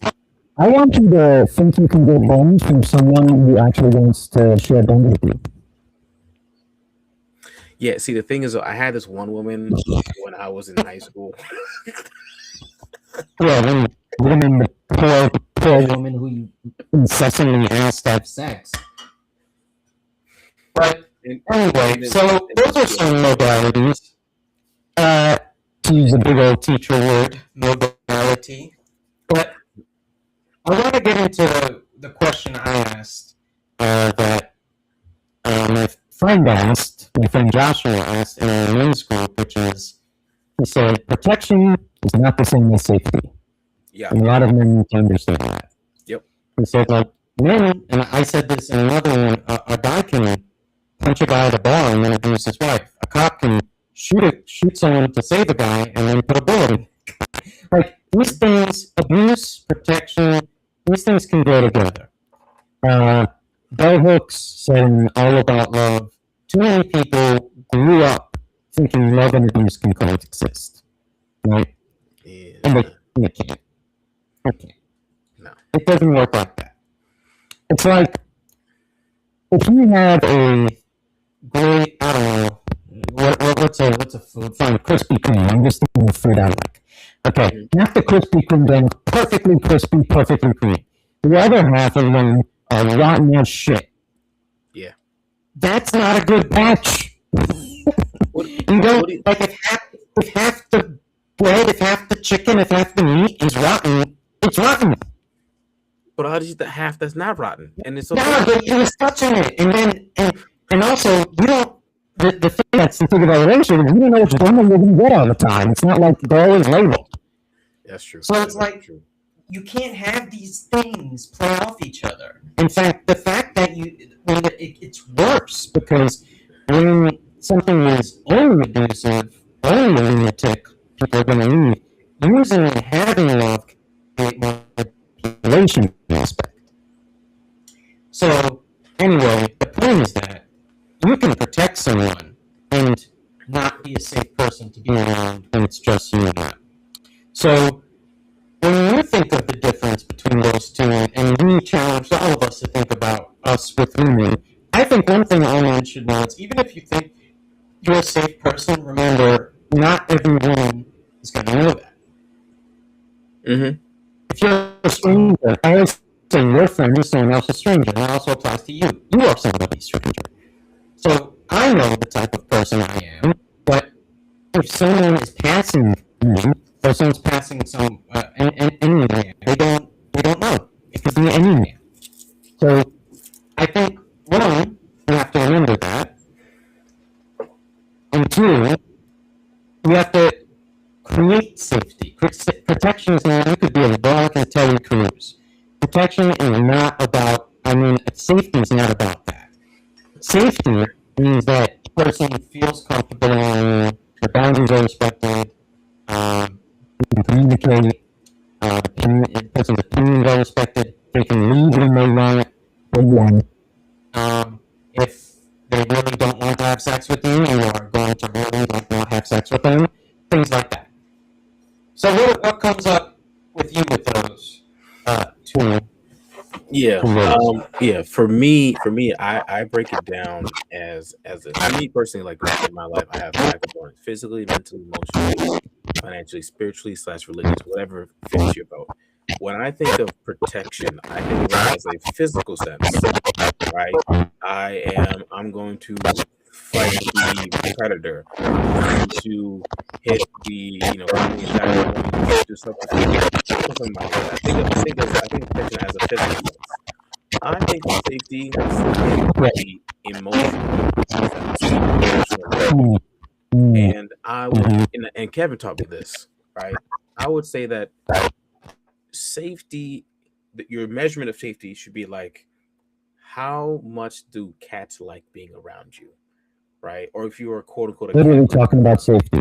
I want you to think you can get bones from someone who actually wants to share bones with you. Yeah, see, the thing is, I had this one woman when I was in high school. Yeah, the poor woman who you incessantly asked to have sex. But anyway, so those are some modalities. To use a big old teacher word, modality. But I want to get into the question I asked that my friend Joshua asked in our men's group, which is, he said, protection is not the same as safety. Yeah. And a lot of men need to understand that. Yep. He said, like, men, and I said this in another one, a guy can punch a guy at a bar and then abuse his wife. A cop can shoot someone to save a guy and then put a bullet in. Like, these things, abuse, protection, these things can go together. Bell Hooks said in All About Love, too many people grew up thinking love and abuse can coexist. Right? Yeah. And they can't. Okay. No. It doesn't work like that. It's like, if you have a great, I don't know, what's a food? Fine, Krispy Kreme. I'm just thinking of food I like. Okay, half the Krispy Kreme then perfectly crispy, perfectly creamy. The other half of them are rotten as shit. Yeah. That's not a good batch. What, You don't what do you, like if half the bread, if half the chicken, if half the meat is rotten, it's rotten. but how does that half that's not rotten? And it's No, okay. but he was touching it, and then and also you don't. The thing that's the thing about relationship is you don't know which one you're gonna get all the time. It's not like they're always labeled. That's true. So it's That's like true. you can't have these things play off each other. In fact, the fact that it's worse because when something is only abusive, only lunatic, people are going to leave. Using and having of the relation aspect. So anyway, the point is that you can protect someone and not be a safe person to be around when it's just you and them. So when you think of the difference between those two, and we challenge all of us to think about us with women, I think one thing all men should know is even if you think you're a safe person, remember, not every woman is going to know that. Mm-hmm. If you're a stranger, I always say your friend is someone else's stranger. That also applies to you. You are somebody's stranger. So I know the type of person I am, but if someone is passing me, or someone's passing some any man, they don't know. It could be any man. So I think one, we have to remember that, and two, we have to create safety. Protection is not. You could be a dog and tell you cruise. Protection is not about. I mean, safety is not about that. Safety means that the person feels comfortable, the boundaries are respected, you can communicate, the person's opinions are respected, they can leave when they want, if they really don't want to have sex with you, you are going to really don't want to have sex with them, things like that. So what comes up with you with those two? Yeah. Rules? Yeah. For me, I break it down as for me personally, like in my life, I have 5 components: physically, mentally, emotionally, financially, spiritually / religious, whatever fits your boat. When I think of protection, I think of it as a physical sense, right? I'm going to fight the predator. I'm going to hit the being attacked. I'm going to do something like that. I think protection as a physical sense. I think of safety in the emotional sense. And I would, and Kevin taught me this, right? I would say that safety, your measurement of safety should be like, how much do cats like being around you, right? Or if you are quote unquote a Literally cat, talking about safety.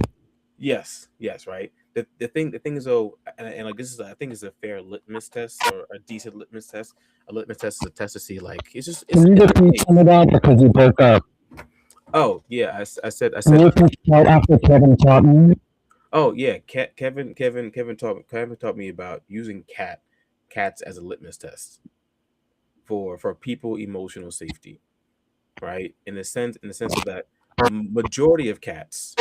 yes, right. The thing is though, and like this is I think is a fair litmus test or a decent litmus test. A litmus test is a test to see like it's Can you repeat some of that because you broke up? Oh yeah, I said Can you repeat right after Kevin taught me? Oh yeah, Kevin taught me about using cats as a litmus test for people emotional safety, right? In the sense of that majority of cats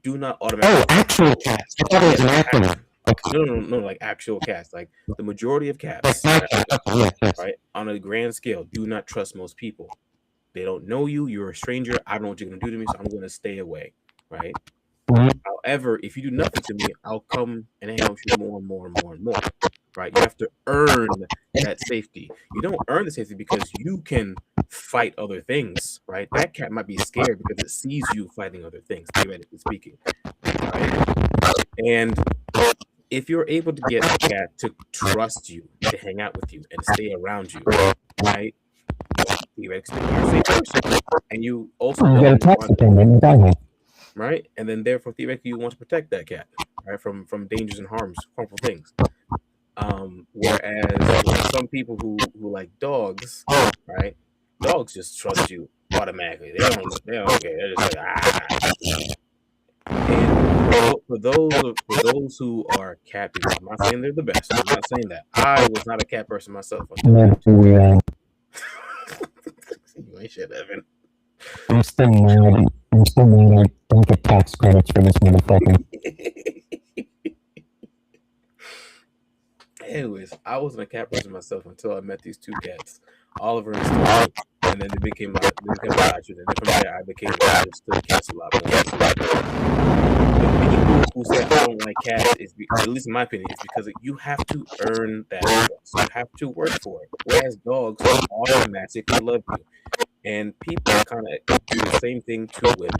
do not automatically. Oh, actual cats. I thought it was an acronym. Okay. No, like actual cats. Like the majority of cats, Like my cat. Okay, yes. right? On a grand scale, do not trust most people. They don't know you. You're a stranger. I don't know what you're gonna do to me, so I'm gonna stay away, right? Mhm. However, if you do nothing to me, I'll come and hang out with you more and more and more and more. Right? You have to earn that safety. You don't earn the safety because you can fight other things, right? That cat might be scared because it sees you fighting other things, theoretically speaking. Right? And if you're able to get a cat to trust you, to hang out with you, and stay around you, right? Theoretically speaking, you're a safe person. And you also You know get a you tax want opinion, don't you? right? And then therefore theoretically you want to protect that cat, right, from dangers and harmful things. Whereas some people who like dogs, right? Dogs just trust you automatically. They don't care. They're just like And for those who are cat people, I'm not saying they're the best. I'm not saying that. I was not a cat person myself. Yeah. You ain't shit, Evan. I'm still mad. I don't get tax credits for this motherfucker. Anyways, I wasn't a cat person myself until I met these two cats, Oliver and Stone, and then they became my latchers, and then from there I became I understood cats a lot more. The people who say I don't like cats at least in my opinion, is because you have to earn that trust. You have to work for it. Whereas dogs automatically love you, and people kind of do the same thing to women.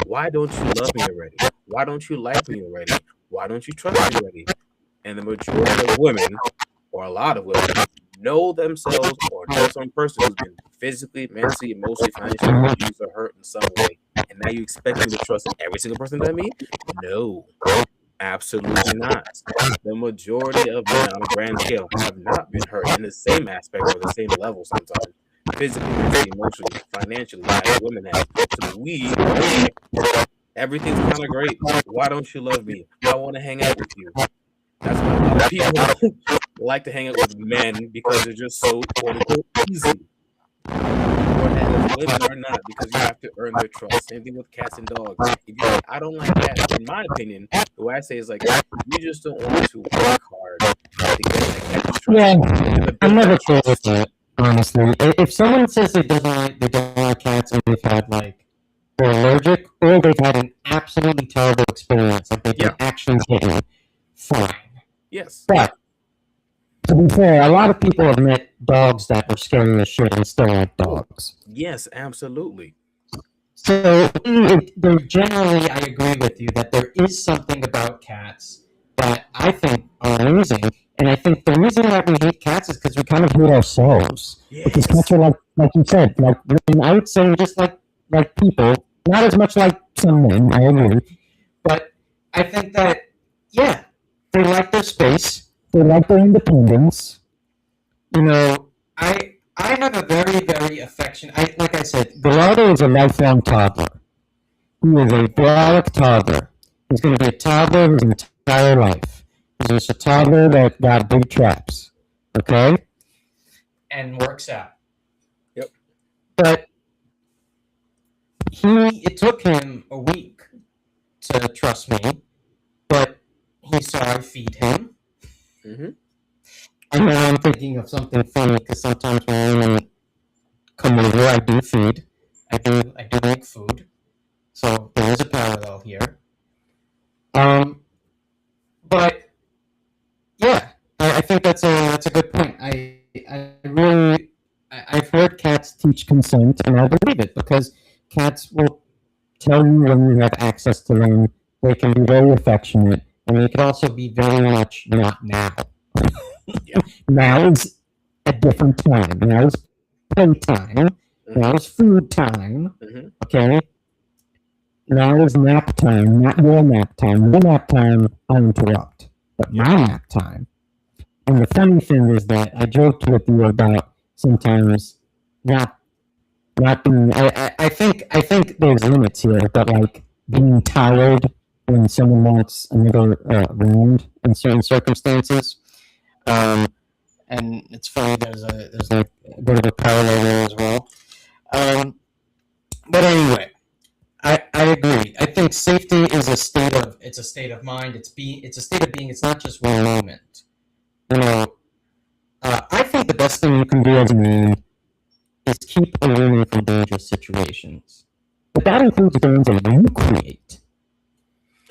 Why don't you love me already? Why don't you like me already? Why don't you trust me already? And the majority of women, or a lot of women, know themselves or know some person who's been physically, mentally, emotionally, financially abused or hurt in some way. And now you expect me to trust every single person that I meet? No, absolutely not. The majority of men on a grand scale have not been hurt in the same aspect or the same level sometimes. Physically, mentally, emotionally, financially, as women have. So we everything's kind of great. Why don't you love me? I want to hang out with you. That's why a lot of people like to hang out with men because they're just so quote unquote easy. Whereas women are not because you have to earn their trust. Same thing with cats and dogs. If you say, I don't like cats, in my opinion, the way I say is like you just don't want to work hard to get that cat's trust. Yeah, I'm never cool with that. Honestly, if someone says they don't like cats and they've had like they're allergic or they've had an absolutely terrible experience, like they've been actually bitten, fine. Yes. But to be fair, a lot of people have met dogs that were scary as shit and still like dogs. Yes, absolutely. So generally, I agree with you that there is something about cats that I think are amazing, and I think the reason that we hate cats is because we kind of hate ourselves. Yes. Because cats are like you said, like I would say just like people, not as much like some men, I agree, but I think that yeah, they like their space, they like their independence. You know, I have a very, very affectionate. Like I said, Gerardo is a lifelong toddler. He is a brolic toddler. He's going to be a toddler his entire life. He's just a toddler that got big traps. Okay? And works out. Yep. But it took him a week to trust me, but he saw I feed him. Mm-hmm. I know I'm thinking of something funny because sometimes when women come over, I do feed. I do make food. So there is a parallel here. But yeah, I think that's a good point. I've heard cats teach consent, and I believe it because cats will tell you when you have access to them. They can be very affectionate, and they can also be very much not now. Yeah. Now is a different time. Now is playtime. Mm-hmm. Now is food time. Mm-hmm. Okay. Now is nap time, not your nap time. Your nap time, I interrupt. But my nap time. And the funny thing is that I joked with you about sometimes not being. I think there's limits here, but like being tired when someone wants another round in certain circumstances. And it's funny. There's like a bit of a parallel there as well. But anyway. I agree. I think safety is a state of mind. It's a state of being. It's not just one moment. You know, I think the best thing you can do as a man is keep away from dangerous situations. But that includes danger that you create.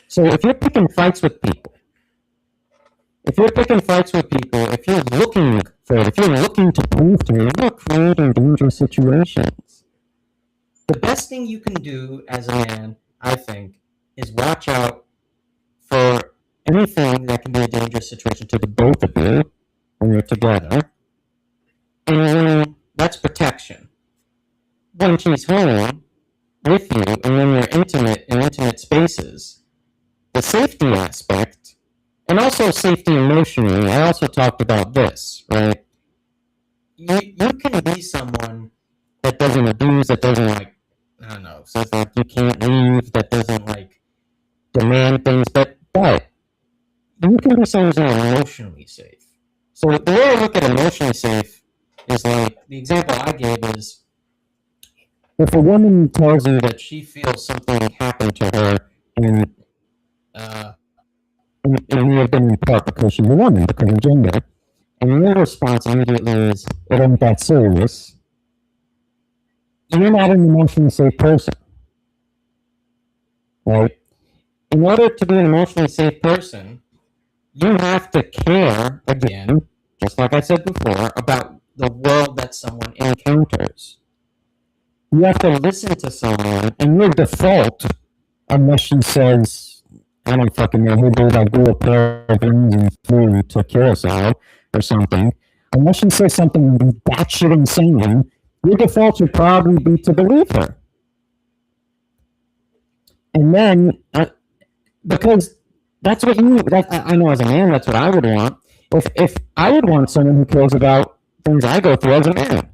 So if you're picking fights with people, if you're looking for it, if you're looking to prove to me, you're creating dangerous situations. The best thing you can do as a man, I think, is watch out for anything that can be a dangerous situation to the both of you when you're together. And that's protection. When she's home with you and when you're intimate in intimate spaces, the safety aspect, and also safety emotionally, I also talked about this, right? You can be someone that doesn't abuse, that doesn't like, I don't know, says like you can't leave, that doesn't like demand things, but you can be someone who's emotionally safe. So the way I look at emotionally safe is like the example I gave is if a woman tells you that she feels something happened to her and it may have been in part because she's a woman, because of gender, and your response immediately is, it ain't that serious, you're not an emotionally safe person, right? In order to be an emotionally safe person, you have to care, again, just like I said before, about the world that someone encounters. You have to listen to someone, and your default, unless she says, I don't fucking know, hey dude, I grew a pair of wings and flew to Curacao or something, unless she says something batshit insane, your default would probably be to believe her. And then, because that's what you, I know as a man, that's what I would want. If I would want someone who cares about things I go through as a man,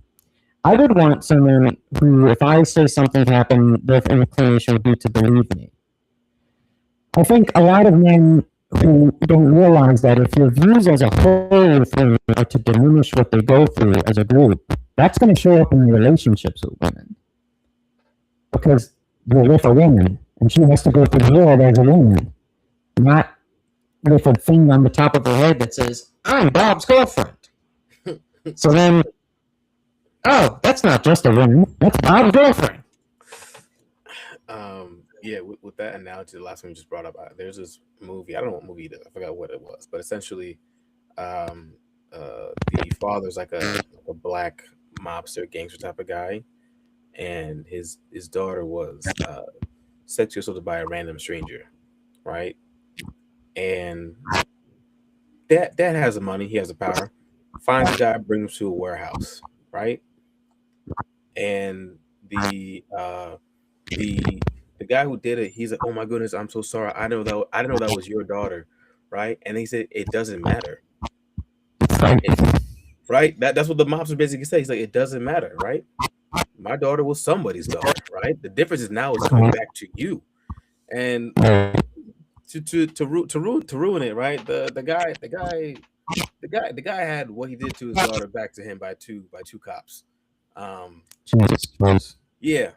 I would want someone who, if I say something happened, their inclination would be to believe me. I think a lot of men who don't realize that if your views as a whole thing are to diminish what they go through as a group, that's going to show up in relationships with women. Because you're with a woman, and she has to go through the world as a woman, not with a thing on the top of her head that says, I'm Bob's girlfriend. So then, oh, that's not just a woman, that's Bob's girlfriend. Yeah, with that analogy, the last one you just brought up, there's this movie. I don't know what movie it is. I forgot what it was, but essentially, the father's like a black mobster gangster type of guy, and his daughter was sexually assaulted by a random stranger, right? And dad has the money, he has the power, finds the guy, brings him to a warehouse, right? And the guy who did it, he's like, "Oh my goodness, I'm so sorry. I didn't know that was your daughter," right? And he said, "It doesn't matter." Right? That's what the mobster basically said. He's like, "It doesn't matter, right? My daughter was somebody's daughter, right? The difference is now it's coming back to you." And to ruin it, right? The guy had what he did to his daughter back to him by two cops. Jesus Christ. Yeah.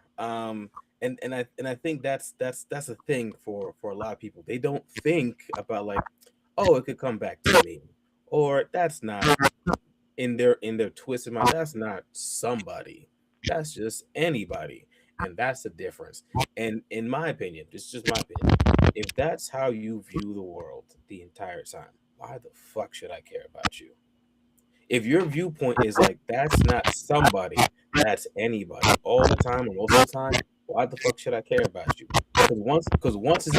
And I think that's a thing for a lot of people. They don't think about like, oh, it could come back to me, or that's not in their twisted mind. That's not somebody. That's just anybody, and that's the difference. And in my opinion, it's just my opinion. If that's how you view the world the entire time, why the fuck should I care about you? If your viewpoint is like that's not somebody, that's anybody all the time or most of the time, why the fuck should I care about you? Because once it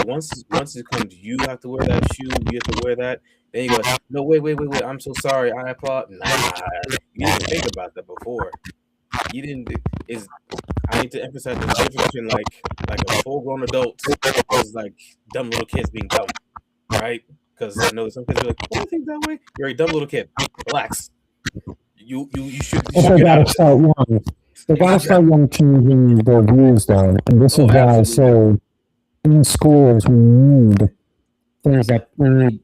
comes, you have to wear that shoe, you have to wear that. Then you go, no, wait. I'm so sorry. I apologize. Nah, you didn't think about that before. You didn't. I need to emphasize the difference between like a full grown adult versus like dumb little kids being dumb, right? Because I know some kids are like, "Why do you think that way?" You're a dumb little kid. Relax. You should They gotta start young. They gotta start young changing their views though. And this is why I say in schools we need things that we need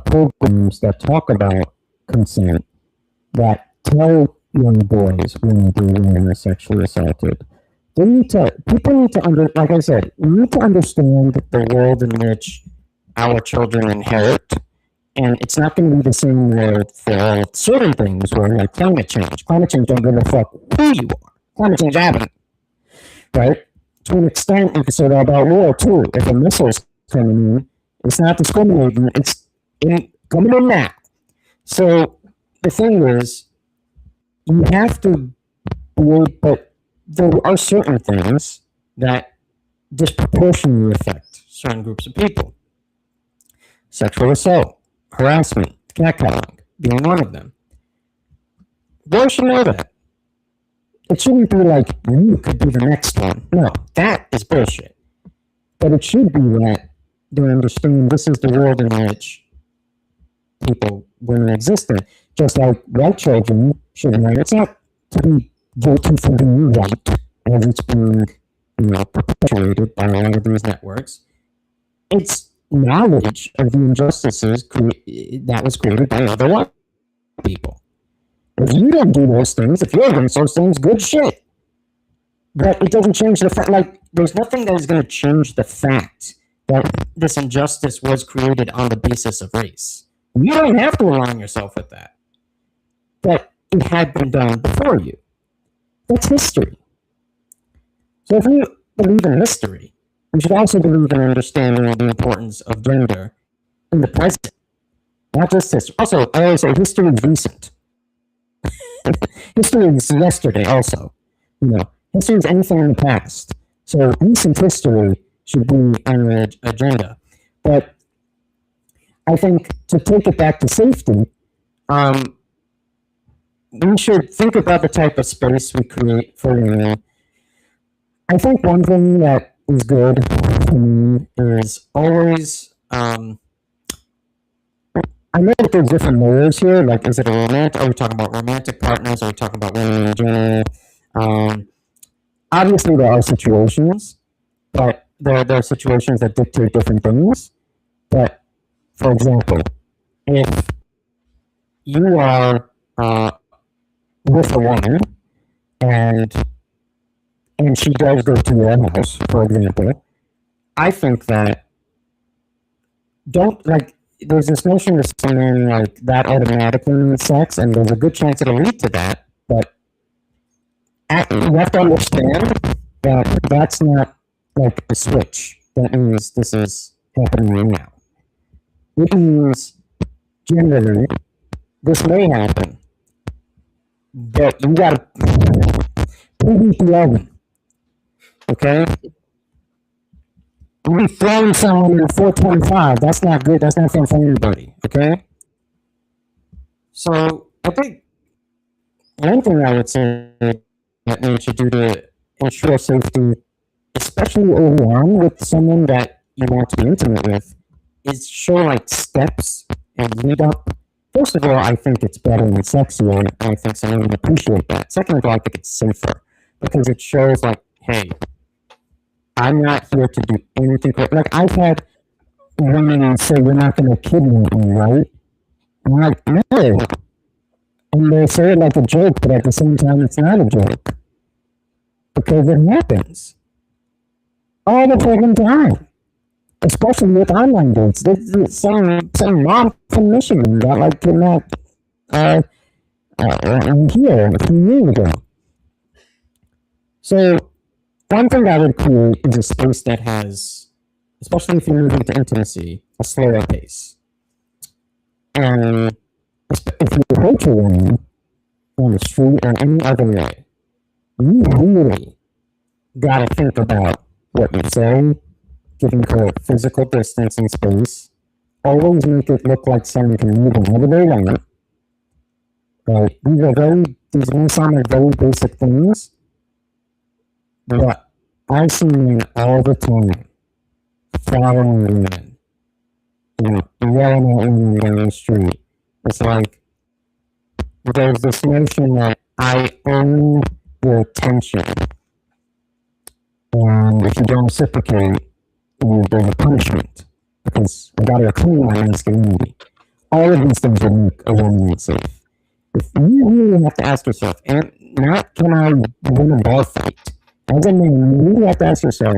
programs that talk about consent, that tell young boys when they're sexually assaulted. People need to like I said, we need to understand the world in which our children inherit. And it's not going to be the same world for certain things, where like climate change. Climate change don't give a fuck who you are. Climate change happening, right? To an extent, you can say that about war too. If a missile's coming in, it's not discriminating. It's coming in now. So the thing is, you have to but there are certain things that disproportionately affect certain groups of people. Sexual assault, harassment, catcalling being one of them. Boys should know that. It shouldn't be like, you could be the next one. No, that is bullshit. But it should be that they understand this is the world in which women exist in. Just like white children should know it's not to be guilty for being white, as it's being, perpetuated by a lot of these networks. It's knowledge of the injustices that was created by other white people. If you don't do those things, if you're against those things, good shit. But it doesn't change the fact, like, there's nothing that is going to change the fact that this injustice was created on the basis of race. You don't have to align yourself with that. that it had been done before you. That's history. So if you believe in history, you should also believe in understanding the importance of gender in the present, not just history. Also, I always say history is recent. History is yesterday also. History is anything in the past. So recent history should be on the agenda. But I think to take it back to safety, um, we should think about the type of space we create for women. I think one thing that is good to me is always. I know that there's different layers here. Like, is it a romantic? Are we talking about romantic partners? Are we talking about women in general? Obviously, there are situations, but there are situations that dictate different things. But for example, if you are with a woman and she does go to your house, for example, I think that don't like there's this notion of something like that automatically means sex, and there's a good chance it'll lead to that. But you have to understand that that's not like a switch. That means this is happening right now. It means generally this may happen, but you gotta preheat the oven. Okay? You'll be throwing someone in 425. That's not good. That's not fun for anybody. Okay? So I think one thing I would say that we should do to ensure safety, especially early on with someone that you want to be intimate with, is show like steps and lead up. First of all, I think it's better and sexier, and I think someone would appreciate that. Second of all, I think it's safer because it shows like, hey, I'm not here to do anything. Like I've had women say, "You're not going to kidnap me, right?" I'm like, "No," and they say it like a joke, but at the same time, it's not a joke because it happens all the fucking time, especially with online dates. There's some mom from Michigan got like kidnapped here a few years ago. So one thing I would create is a space that has, especially if you're moving to intimacy, a slower pace. And if you approach a woman on the street or any other way, you really gotta think about what you say, giving her physical distance and space. Always make it look like someone can move whenever they want. Right? These may sound like very basic things, but I see men all the time following women, yelling at women down the street. It's like there's this notion that I own your attention, and if you don't reciprocate, there's a punishment because I gotta clean my masculinity. All of these things will make a woman unsafe. If you really have to ask yourself, and not can I win a bar fight? As a man, you really have to ask yourself,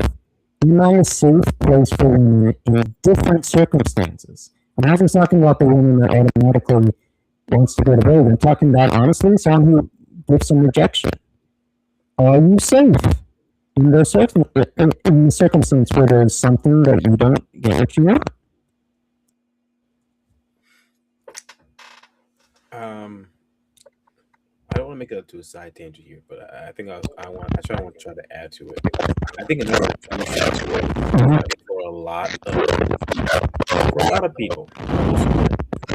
am I a safe place for women in different circumstances? I'm not just talking about the woman that automatically wants to go to bed. I'm talking about, honestly, someone who gives some rejection. Are you safe in the circumstance where there's something that you don't get what you want? I don't want to make it to a side tangent here, but I think I want to try to add to it. I think another piece to it for a lot of people.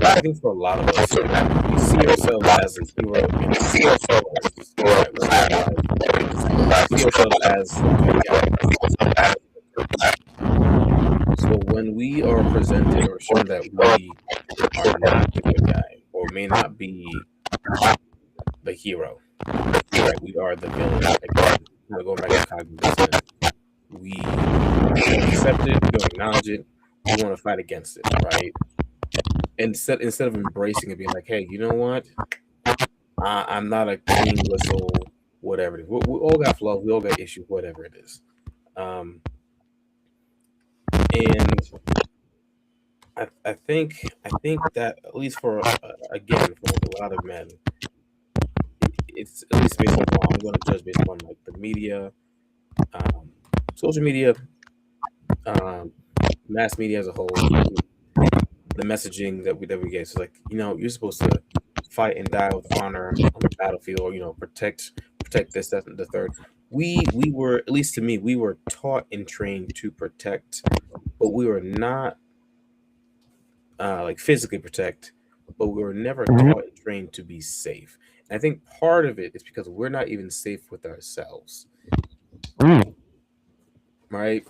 I think for a lot of us, we see ourselves as a hero, and we see ourselves as so when we are presented or shown that we are not the good guy or may not be the hero, right? We are the villain. Again, we're going back to cognitive. We don't accept it, we don't acknowledge it, we want to fight against it, right? Instead of embracing it, being like, hey, you know what? I'm not a clean whistle, whatever it is. We all got flaws, we all got issues, whatever it is. And I think that at least for again for a lot of men, it's at least based on I'm going to judge based on like the media, um, social media, um, mass media as a whole, the messaging that we get. So like, you're supposed to fight and die with honor on the battlefield, or protect this, that, and the third. We were, at least to me, we were taught and trained to protect, but we were not like physically protect, but we were never Mhm. taught and trained to be safe. And I think part of it is because we're not even safe with ourselves, Mm. right?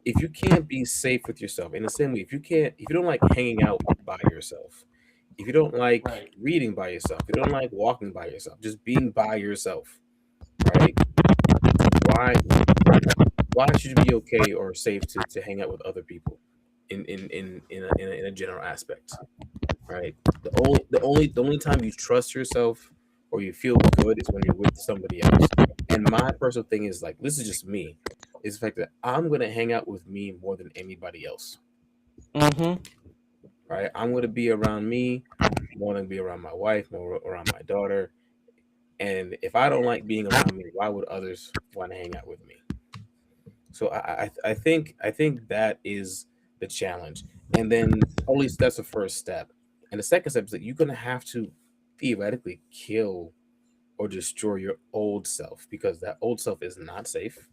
If you can't be safe with yourself, in the same way, if you don't like hanging out by yourself, if you don't like Right. reading by yourself, if you don't like walking by yourself, just being by yourself, right? Why why should you be okay or safe to hang out with other people in a general aspect, right? The only time you trust yourself or you feel good is when you're with somebody else. And my personal thing is, like, this is just me, is the fact that I'm gonna hang out with me more than anybody else, Mm-hmm. right? I'm gonna be around me more than be around my wife, more around my daughter. And if I don't like being around me, why would others want to hang out with me? So I think that is the challenge. And then at least that's the first step. And the second step is that you're gonna have to theoretically kill or destroy your old self, because that old self is not safe.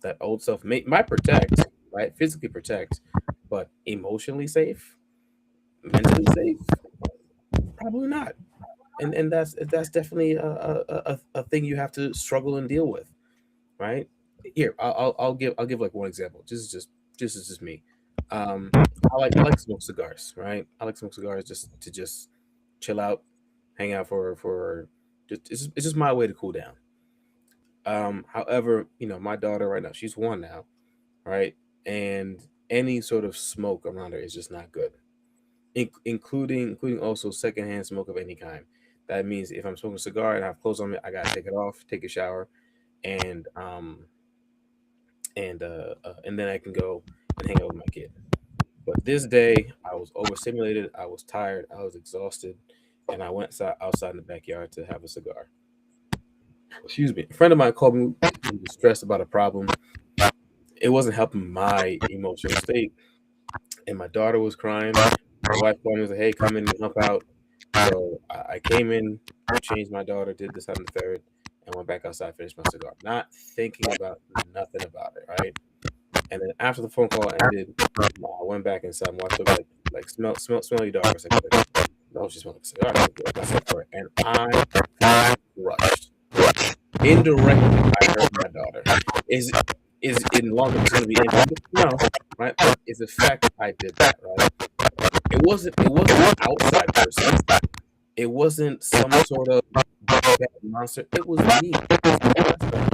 That old self might protect, right? Physically protect, but emotionally safe, mentally safe, probably not. And that's definitely a thing you have to struggle and deal with, right? Here, I'll give like one example. This is just me. Um, I like to smoke cigars, right? I like to smoke cigars just chill out, hang out for just it's just my way to cool down. However, my daughter right now, she's one now, right? And any sort of smoke around her is just not good, including also secondhand smoke of any kind. That means if I'm smoking a cigar and I have clothes on me, I gotta take it off, take a shower, and and then I can go and hang out with my kid. But this day, I was overstimulated, I was tired, I was exhausted, and I went outside in the backyard to have a cigar. Excuse me. A friend of mine called me. He was stressed about a problem. It wasn't helping my emotional state, and my daughter was crying. My wife called me and was like, "Hey, come in and help out." So I came in, changed my daughter, did this on the third, and went back outside, finished my cigar, not thinking about nothing about it, right? And then after the phone call ended, I went back inside. My wife told me, like, smell your daughter. I was like, no, she smelled like a cigar. I said for it, and I felt crushed. Indirectly, I hurt my daughter. Is in long term going to be injured? No, right? But it's a fact I did that, right? It wasn't an outside person. It wasn't some sort of bad monster. It was me. It was me myself.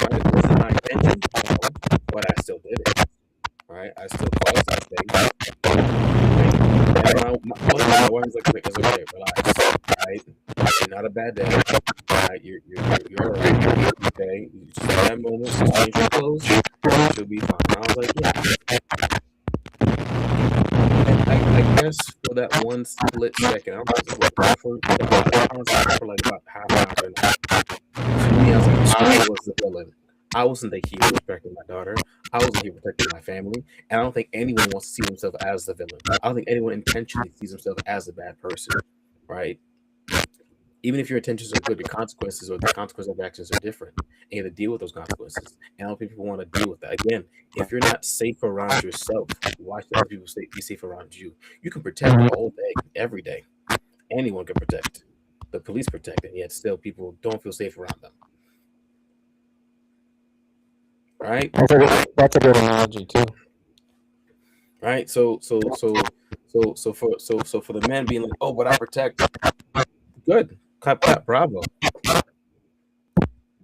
Right? Was it my intention? No, but I still did it. Right? I still caused that thing. Right? And my wife was like, "It's okay, relax. Right? It's not a bad day. Right? You're all right. Okay? You just have that moment. Just change your clothes. She'll be fine." And I was like, "Yeah." And I guess for that one split second, I don't think it was for like about half an hour. For me, I was like, I was the villain. I wasn't the hero protecting my daughter. I wasn't here protecting my family. And I don't think anyone wants to see themselves as the villain. I don't think anyone intentionally sees themselves as a bad person, right? Even if your intentions are good, the consequences or the consequences of actions are different. And you have to deal with those consequences. And I don't think people want to deal with that. Again, if you're not safe around yourself, why should other people be safe around you? You can protect Mhm. all day, every day. Anyone can protect. The police protect, and yet still people don't feel safe around them. Right? That's a good analogy too. Right? So for the men being like, oh, but I protect, good. Clap clap, bravo.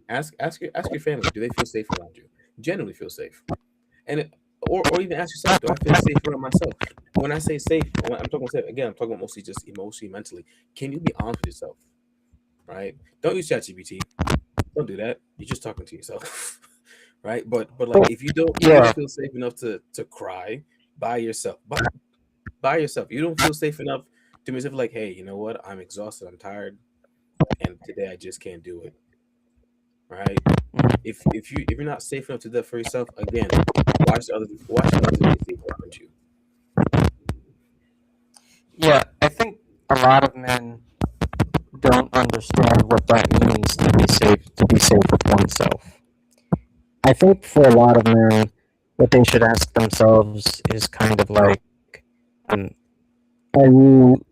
Ask your family, do they feel safe around you? Genuinely feel safe. And or even ask yourself, do I feel safe around myself? When I say safe, I'm talking safe again, I'm talking about mostly just emotionally, mentally. Can you be honest with yourself? Right? Don't use ChatGPT. Don't do that. You're just talking to yourself. Right? But like, if you don't Yeah. feel safe enough to cry by yourself, by yourself, you don't feel safe enough to yourself, like, hey, you know what? I'm exhausted, I'm tired. and today I just can't do it. Right? If you're not safe enough to do that for yourself, again, watch others be safe around you. Yeah, I think a lot of men don't understand what that means to be safe with oneself. I think for a lot of men, what they should ask themselves is kind of like, um, are you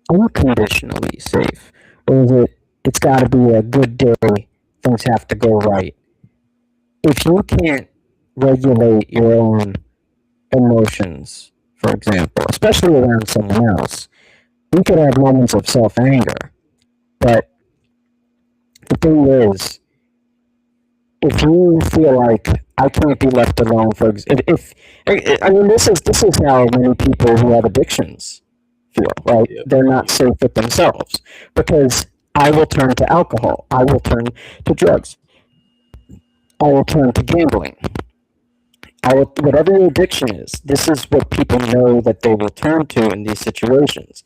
unconditionally safe? Or is it's got to be a good day, things have to go right? If you can't regulate your own emotions, for example, especially around someone else, you could have moments of self anger. But the thing is, if you feel like I can't be left alone, for example, if I mean this is how many people who have addictions feel, right? Yep. They're not safe with themselves because I will turn to alcohol, I will turn to drugs, I will turn to gambling. Whatever your addiction is, this is what people know that they will turn to in these situations.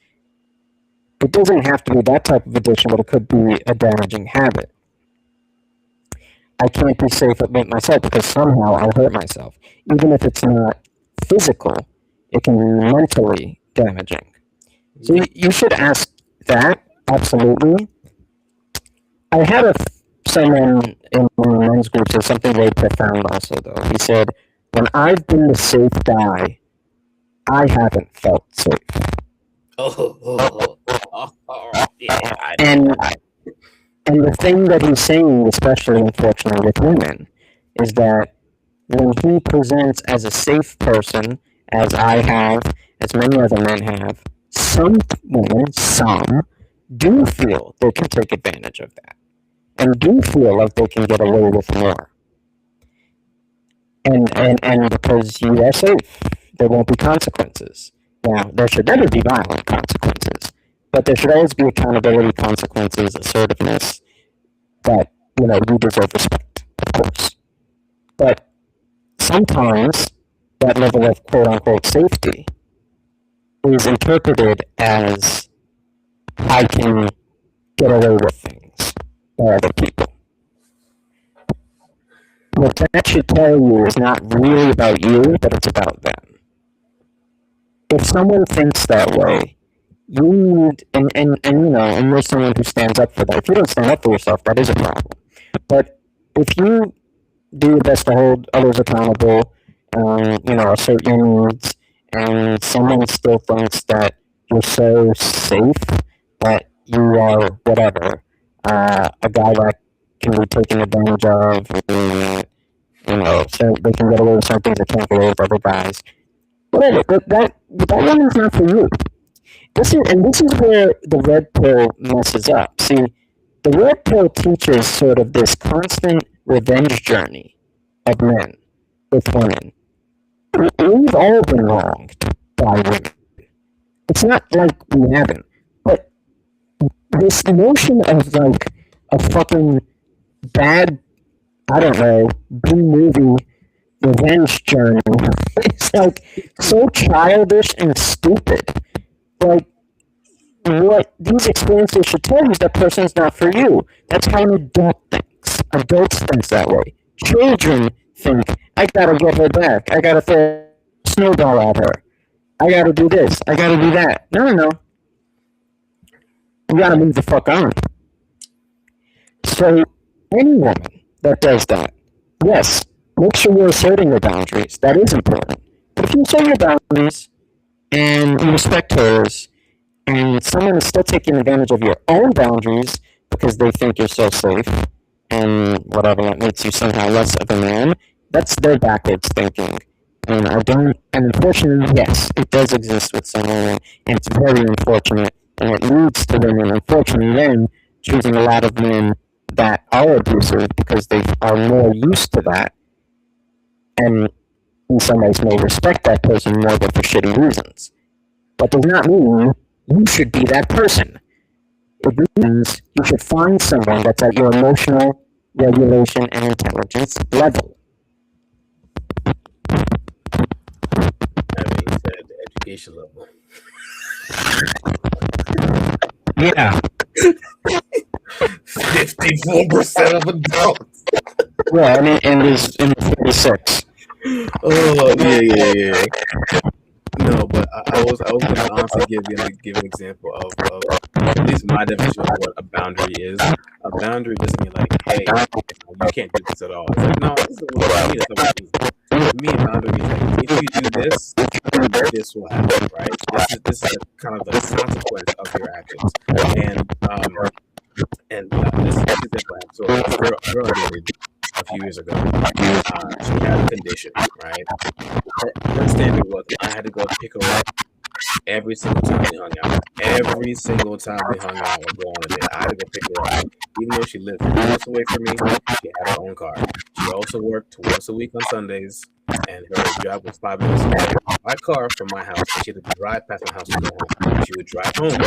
It doesn't have to be that type of addiction, but it could be a damaging habit. I can't be safe with myself because somehow I'll hurt myself. Even if it's not physical, it can be mentally damaging. So you should ask that, absolutely. I had someone in one of the men's group say something very profound also, though. He said, when I've been the safe guy, I haven't felt safe. Yeah. And the thing that he's saying, especially unfortunately with women, is that when he presents as a safe person, as I have, as many other men have, some women, some, do feel they can take advantage of that. And do feel like they can get away with more. And because you are safe, there won't be consequences. Now, there should never be violent consequences, but there should always be accountability consequences, assertiveness, that, you deserve respect, of course. But sometimes that level of quote unquote safety is interpreted as I can get away with things by other people. What that should tell you is not really about you, but it's about them. If someone thinks that way, you need, and there's someone who stands up for that. If you don't stand up for yourself, that is a problem. But if you do your best to hold others accountable, assert your needs, and someone still thinks that you're so safe that you are whatever, a guy that can be taken advantage of, so they can get away with certain things that can't get away with other guys. Whatever, but that one is not for you. This is where the red pill messes up. See, the red pill teaches sort of this constant revenge journey of men with women. We've all been wronged by women. It's not like we haven't, but this notion of like a fucking bad, I don't know, B-movie revenge journey is like so childish and stupid. Like, what these experiences should tell you is that person's not for you. That's how an adult thinks. Adults think that way. Children think, I gotta get her back. I gotta throw a snowball at her. I gotta do this. I gotta do that. No. You gotta move the fuck on. So, any woman that does that, yes, make sure you're asserting your boundaries. That is important. But if you assert your boundaries and you respect hers, and someone is still taking advantage of your own boundaries because they think you're so safe, and whatever, that makes you somehow less of a man, that's their backwards thinking. And unfortunately, yes, it does exist with some women, and it's very unfortunate, and it leads to women, unfortunately, then choosing a lot of men that are abusive because they are more used to that, and in some ways may respect that person more but for shitty reasons. But does not mean you should be that person. It means you should find someone that's at your emotional regulation and intelligence level. That being said, the education level. Yeah. 54% of adults. Yeah, and he's in 36. Oh yeah. No, but I was gonna honestly give an example of at least my definition of what a boundary is. A boundary doesn't mean like, hey, you can't do this at all. It's like, no, this is what I mean. It's not to me, a boundary means like, if you do this, this will happen, right? This is kind of the consequence of your actions. And this example happened. So a girl I dated a few years ago, she had a condition, right? Her standard was I had to go pick her up every single time we hung out. Every single time we hung out or go on a date, I had to go pick her up. Even though she lived 3 minutes away from me, she had her own car. She also worked once a week on Sundays, and her job was 5 minutes away by car from my house. She had to drive past my house to go home. She would drive home,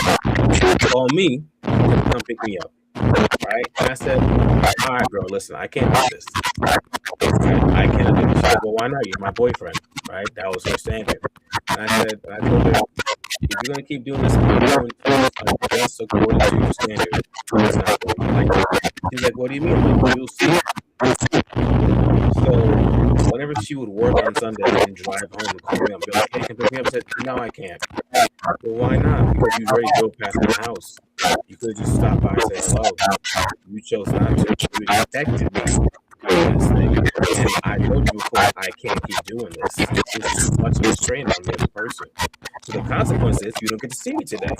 she would call me to come pick me up. Right? And I said, all right, girl, listen, I can't do this. I can't do this. She said, well, why not? You're my boyfriend, right? That was her standard. And I told her, if you're going to keep doing this, I'm going to adjust according to your standard. It's not going to be like that. She's like, what do you mean? I'm like, you'll see. So whenever she would work on Sunday and drive home and call me up, be like, hey, can you pick me up? I said, no, I can't. Well, why not? Because you already drove past my house. You could just stop by and say hello. You chose not to. You expected me. And I told you before, I can't keep doing this. This is much of a strain on me as a person. So the consequence is you don't get to see me today.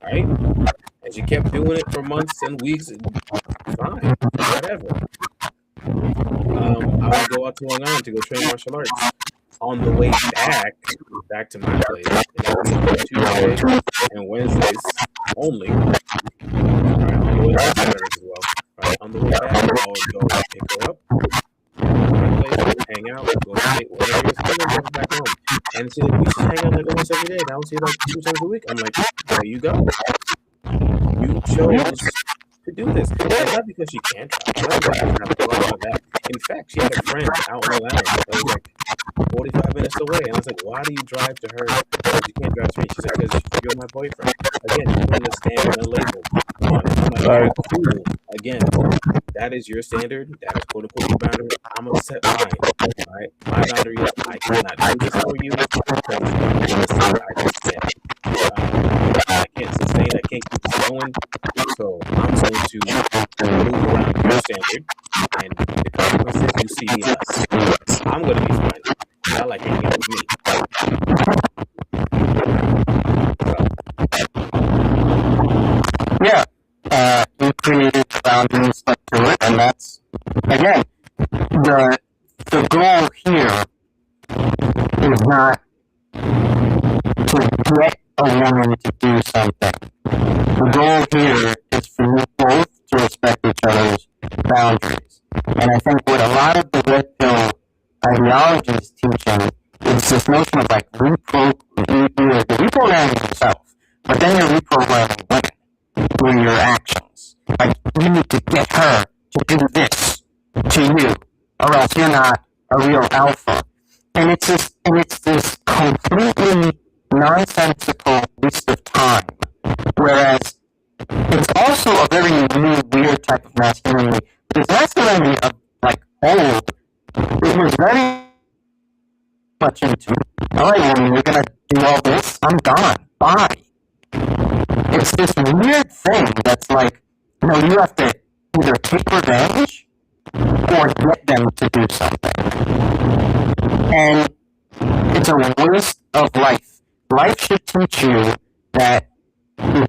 Right? And she kept doing it for months and weeks. Fine. Whatever. I would go out to Long Island to go train martial arts. On the way back to my place, and Tuesday and Wednesdays only. Right, on the way back, Saturdays as well. Right, on the way back, I would go pick her up, my place, hang out, go to date, whatever it is, and then go back home. And she's like, we should hang out like almost every day. Now I see you like 2 times a week. I'm like, there you go. You chose to do this. It's not because she can't drive. Not because she doesn't have a car like that. In fact, she had a friend out in Long Island that was like 45 minutes away. And I was like, why do you drive to her because you can't drive to me? She's like, because you're my boyfriend. Again, you're putting a standard and a label on it. I'm like, all right, cool. Again, that is your standard. That is quote unquote your boundary. I'm going to set mine. All right? My boundary is I cannot do this for you because I just can't. I can't sustain. I can't keep this going. So I'm going to move around your standard, and the consequences you see me less. I'm going to be fine. Not like hanging out with me. Yeah, you created boundaries, stuck to it, and that's, again, the goal here is not to get a woman to do something. The goal here is for you both to respect each other's boundaries. And I think what a lot of the red pill ideology is teaching is this notion of like you're reprogramming yourself, but then you're reprogramming women through your actions. Like you need to get her to do this to you, or else you're not a real alpha. And it's this completely nonsensical waste of time. Whereas it's also a very new, weird type of masculinity. Because masculinity of like old, it was very much into, all right, woman, you're gonna do all this, I'm gone, bye. It's this weird thing that's like, you know, you have to either take revenge or get them to do something. And it's a waste of life. Life should teach you that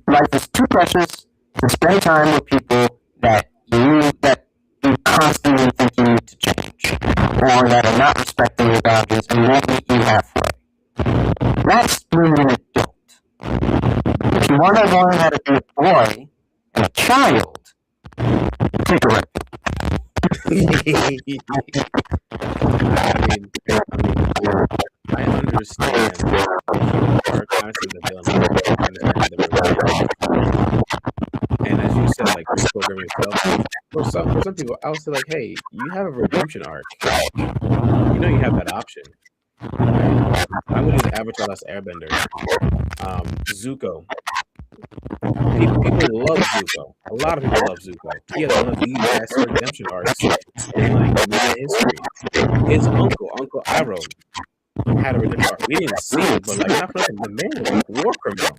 life is too precious to spend time with people that you constantly think you need to change, or that are not respecting your boundaries and won't meet you halfway. That's being an adult. If you want to learn how to be a boy and a child, take a red I understand our concept of villain, and as you said, like reprogram yourself. For some people, I would say like, hey, you have a redemption arc. You know, you have that option. I'm gonna use Avatar: Last Airbender. Zuko People love Zuko. A lot of people love Zuko. He has one of the best redemption arcs in like media history. His Uncle Iroh, had a redemption arc. We didn't see it, but like not for nothing, the man was a war criminal.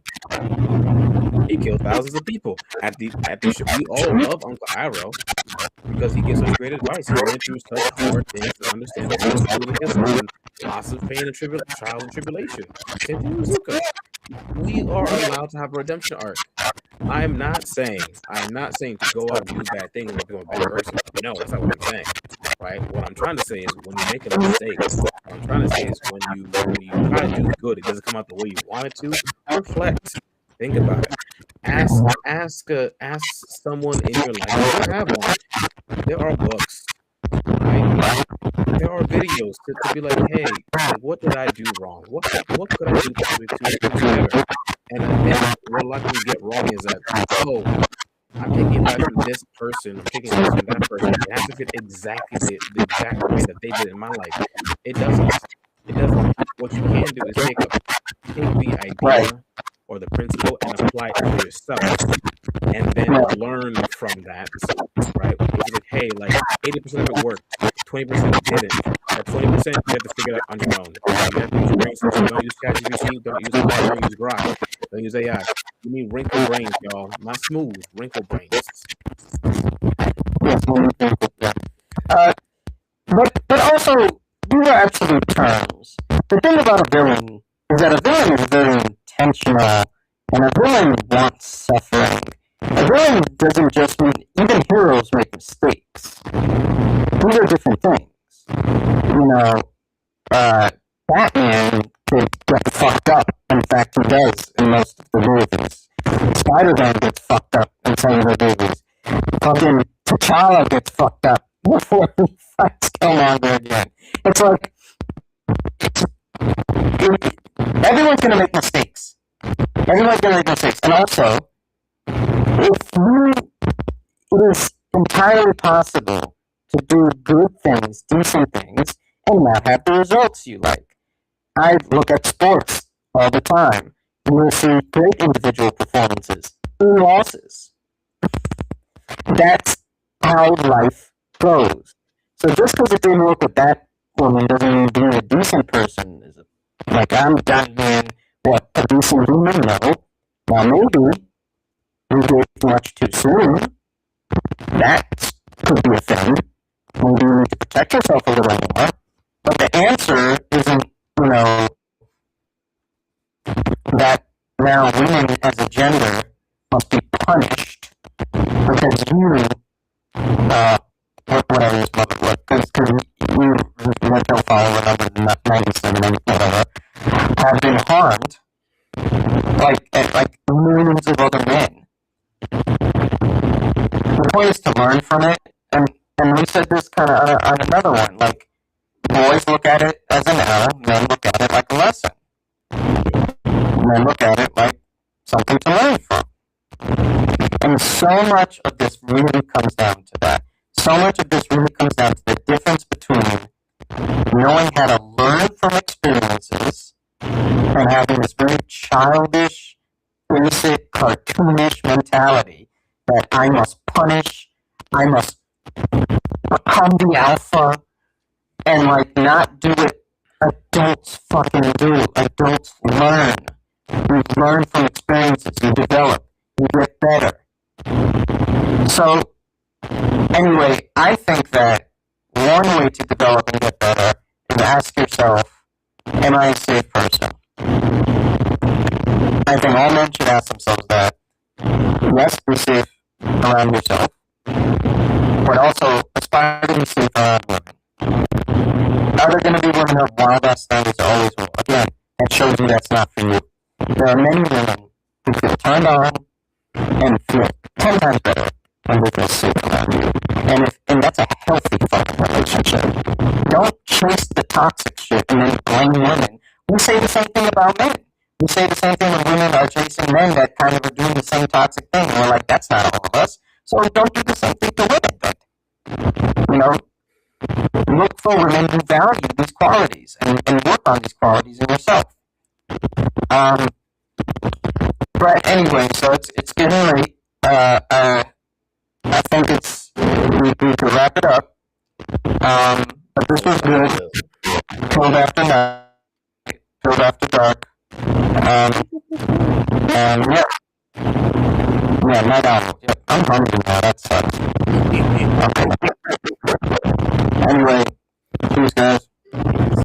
He killed thousands of people. At the show, we all love Uncle Iroh because he gives us great advice. He went through such hard things to understand what was good against him, and lots of pain and trials and tribulation. Same thing with Zuko. We are allowed to have a redemption arc. I am not saying to go out and do bad things and become a bad person. No, that's not what I'm saying. Right? What I'm trying to say is when you make a mistake, what I'm trying to say is when you try to do good, it doesn't come out the way you want it to. Reflect. Think about it. Ask someone in your life. If you have one, there are books, right? There are videos to be like, hey, like, what did I do wrong? What could I do to do better? And what a lot of people get wrong is that, oh, I'm taking advice from this person, I'm taking advice from that person. It has to fit exactly the exact way that they did in my life. It doesn't. It doesn't. What you can do is take the idea or the principle and apply it to yourself, and then learn from that. Right? It's like, hey, like 80% of it worked, 20% didn't. At 20%, you have to figure it out on your own. You have to use brain cells. Don't use ChatGPT. Don't use Claude. Don't use Grok. Don't use AI. You need wrinkle brains, y'all. Not smooth, wrinkle brains. But also, these are absolute terms. The thing about a villain is that a villain is very intentional, and a villain wants suffering. A villain doesn't just mean, even heroes make mistakes. These are different things. You know, Batman could get fucked up. In fact, he does in most of the movies. Spider-Man gets fucked up in some of the movies. Fucking T'Challa gets fucked up before he fights Killmonger again. It's like, everyone's gonna make mistakes. Everyone's gonna make mistakes. And also, it is entirely possible to do good things, decent things, and not have the results you like. I look at sports all the time, and you'll see great individual performances and losses. That's how life goes. So just because it didn't work with that woman doesn't mean being a decent person is like I'm done being what a decent human. No. Now maybe you did much too soon. That could be a thing. Maybe you need to protect yourself a little more. But the answer isn't, you know, that now women as a gender must be punished because you, whatever this mother, because you, what they'll follow the number 97 and whatever, have been harmed like millions of other men. The point is to learn from it, and we said this kind of on another one, like, boys look at it as an error, men look at it like a lesson. Men look at it like something to learn from. And so much of this really comes down to that. So much of this really comes down to the difference between knowing how to learn from experiences and having this very childish, basic, cartoonish mentality that I must punish, I must become the alpha, and like not do it. Adults fucking do. Adults learn. You learn from experiences. You develop. You get better. So, anyway, I think that one way to develop and get better is to ask yourself, am I a safe person? I think all men should ask themselves that. Yes, be safe around yourself, but also aspire to be safe around women. Are there going to be women who have wild ass standards? Always will. Again, that shows you that's not for you. There are many women who feel turned on and feel 10 times better when they feel safe around you. And that's a healthy fucking relationship. Don't chase the toxic shit and then blame women. We say the same thing about men. We say the same thing when women are chasing men that kind of are doing the same toxic thing. And we're like, that's not all of us. So don't do the same thing to women. But, you know, look for women who value these qualities and work on these qualities in yourself. Right. Anyway, so it's getting late. I think we could wrap it up. But this was good. Killed after night. Killed after dark. And yeah. Yeah, night owl. Yep, I'm hungry now. That sucks. Okay. Anyway, cheers, guys.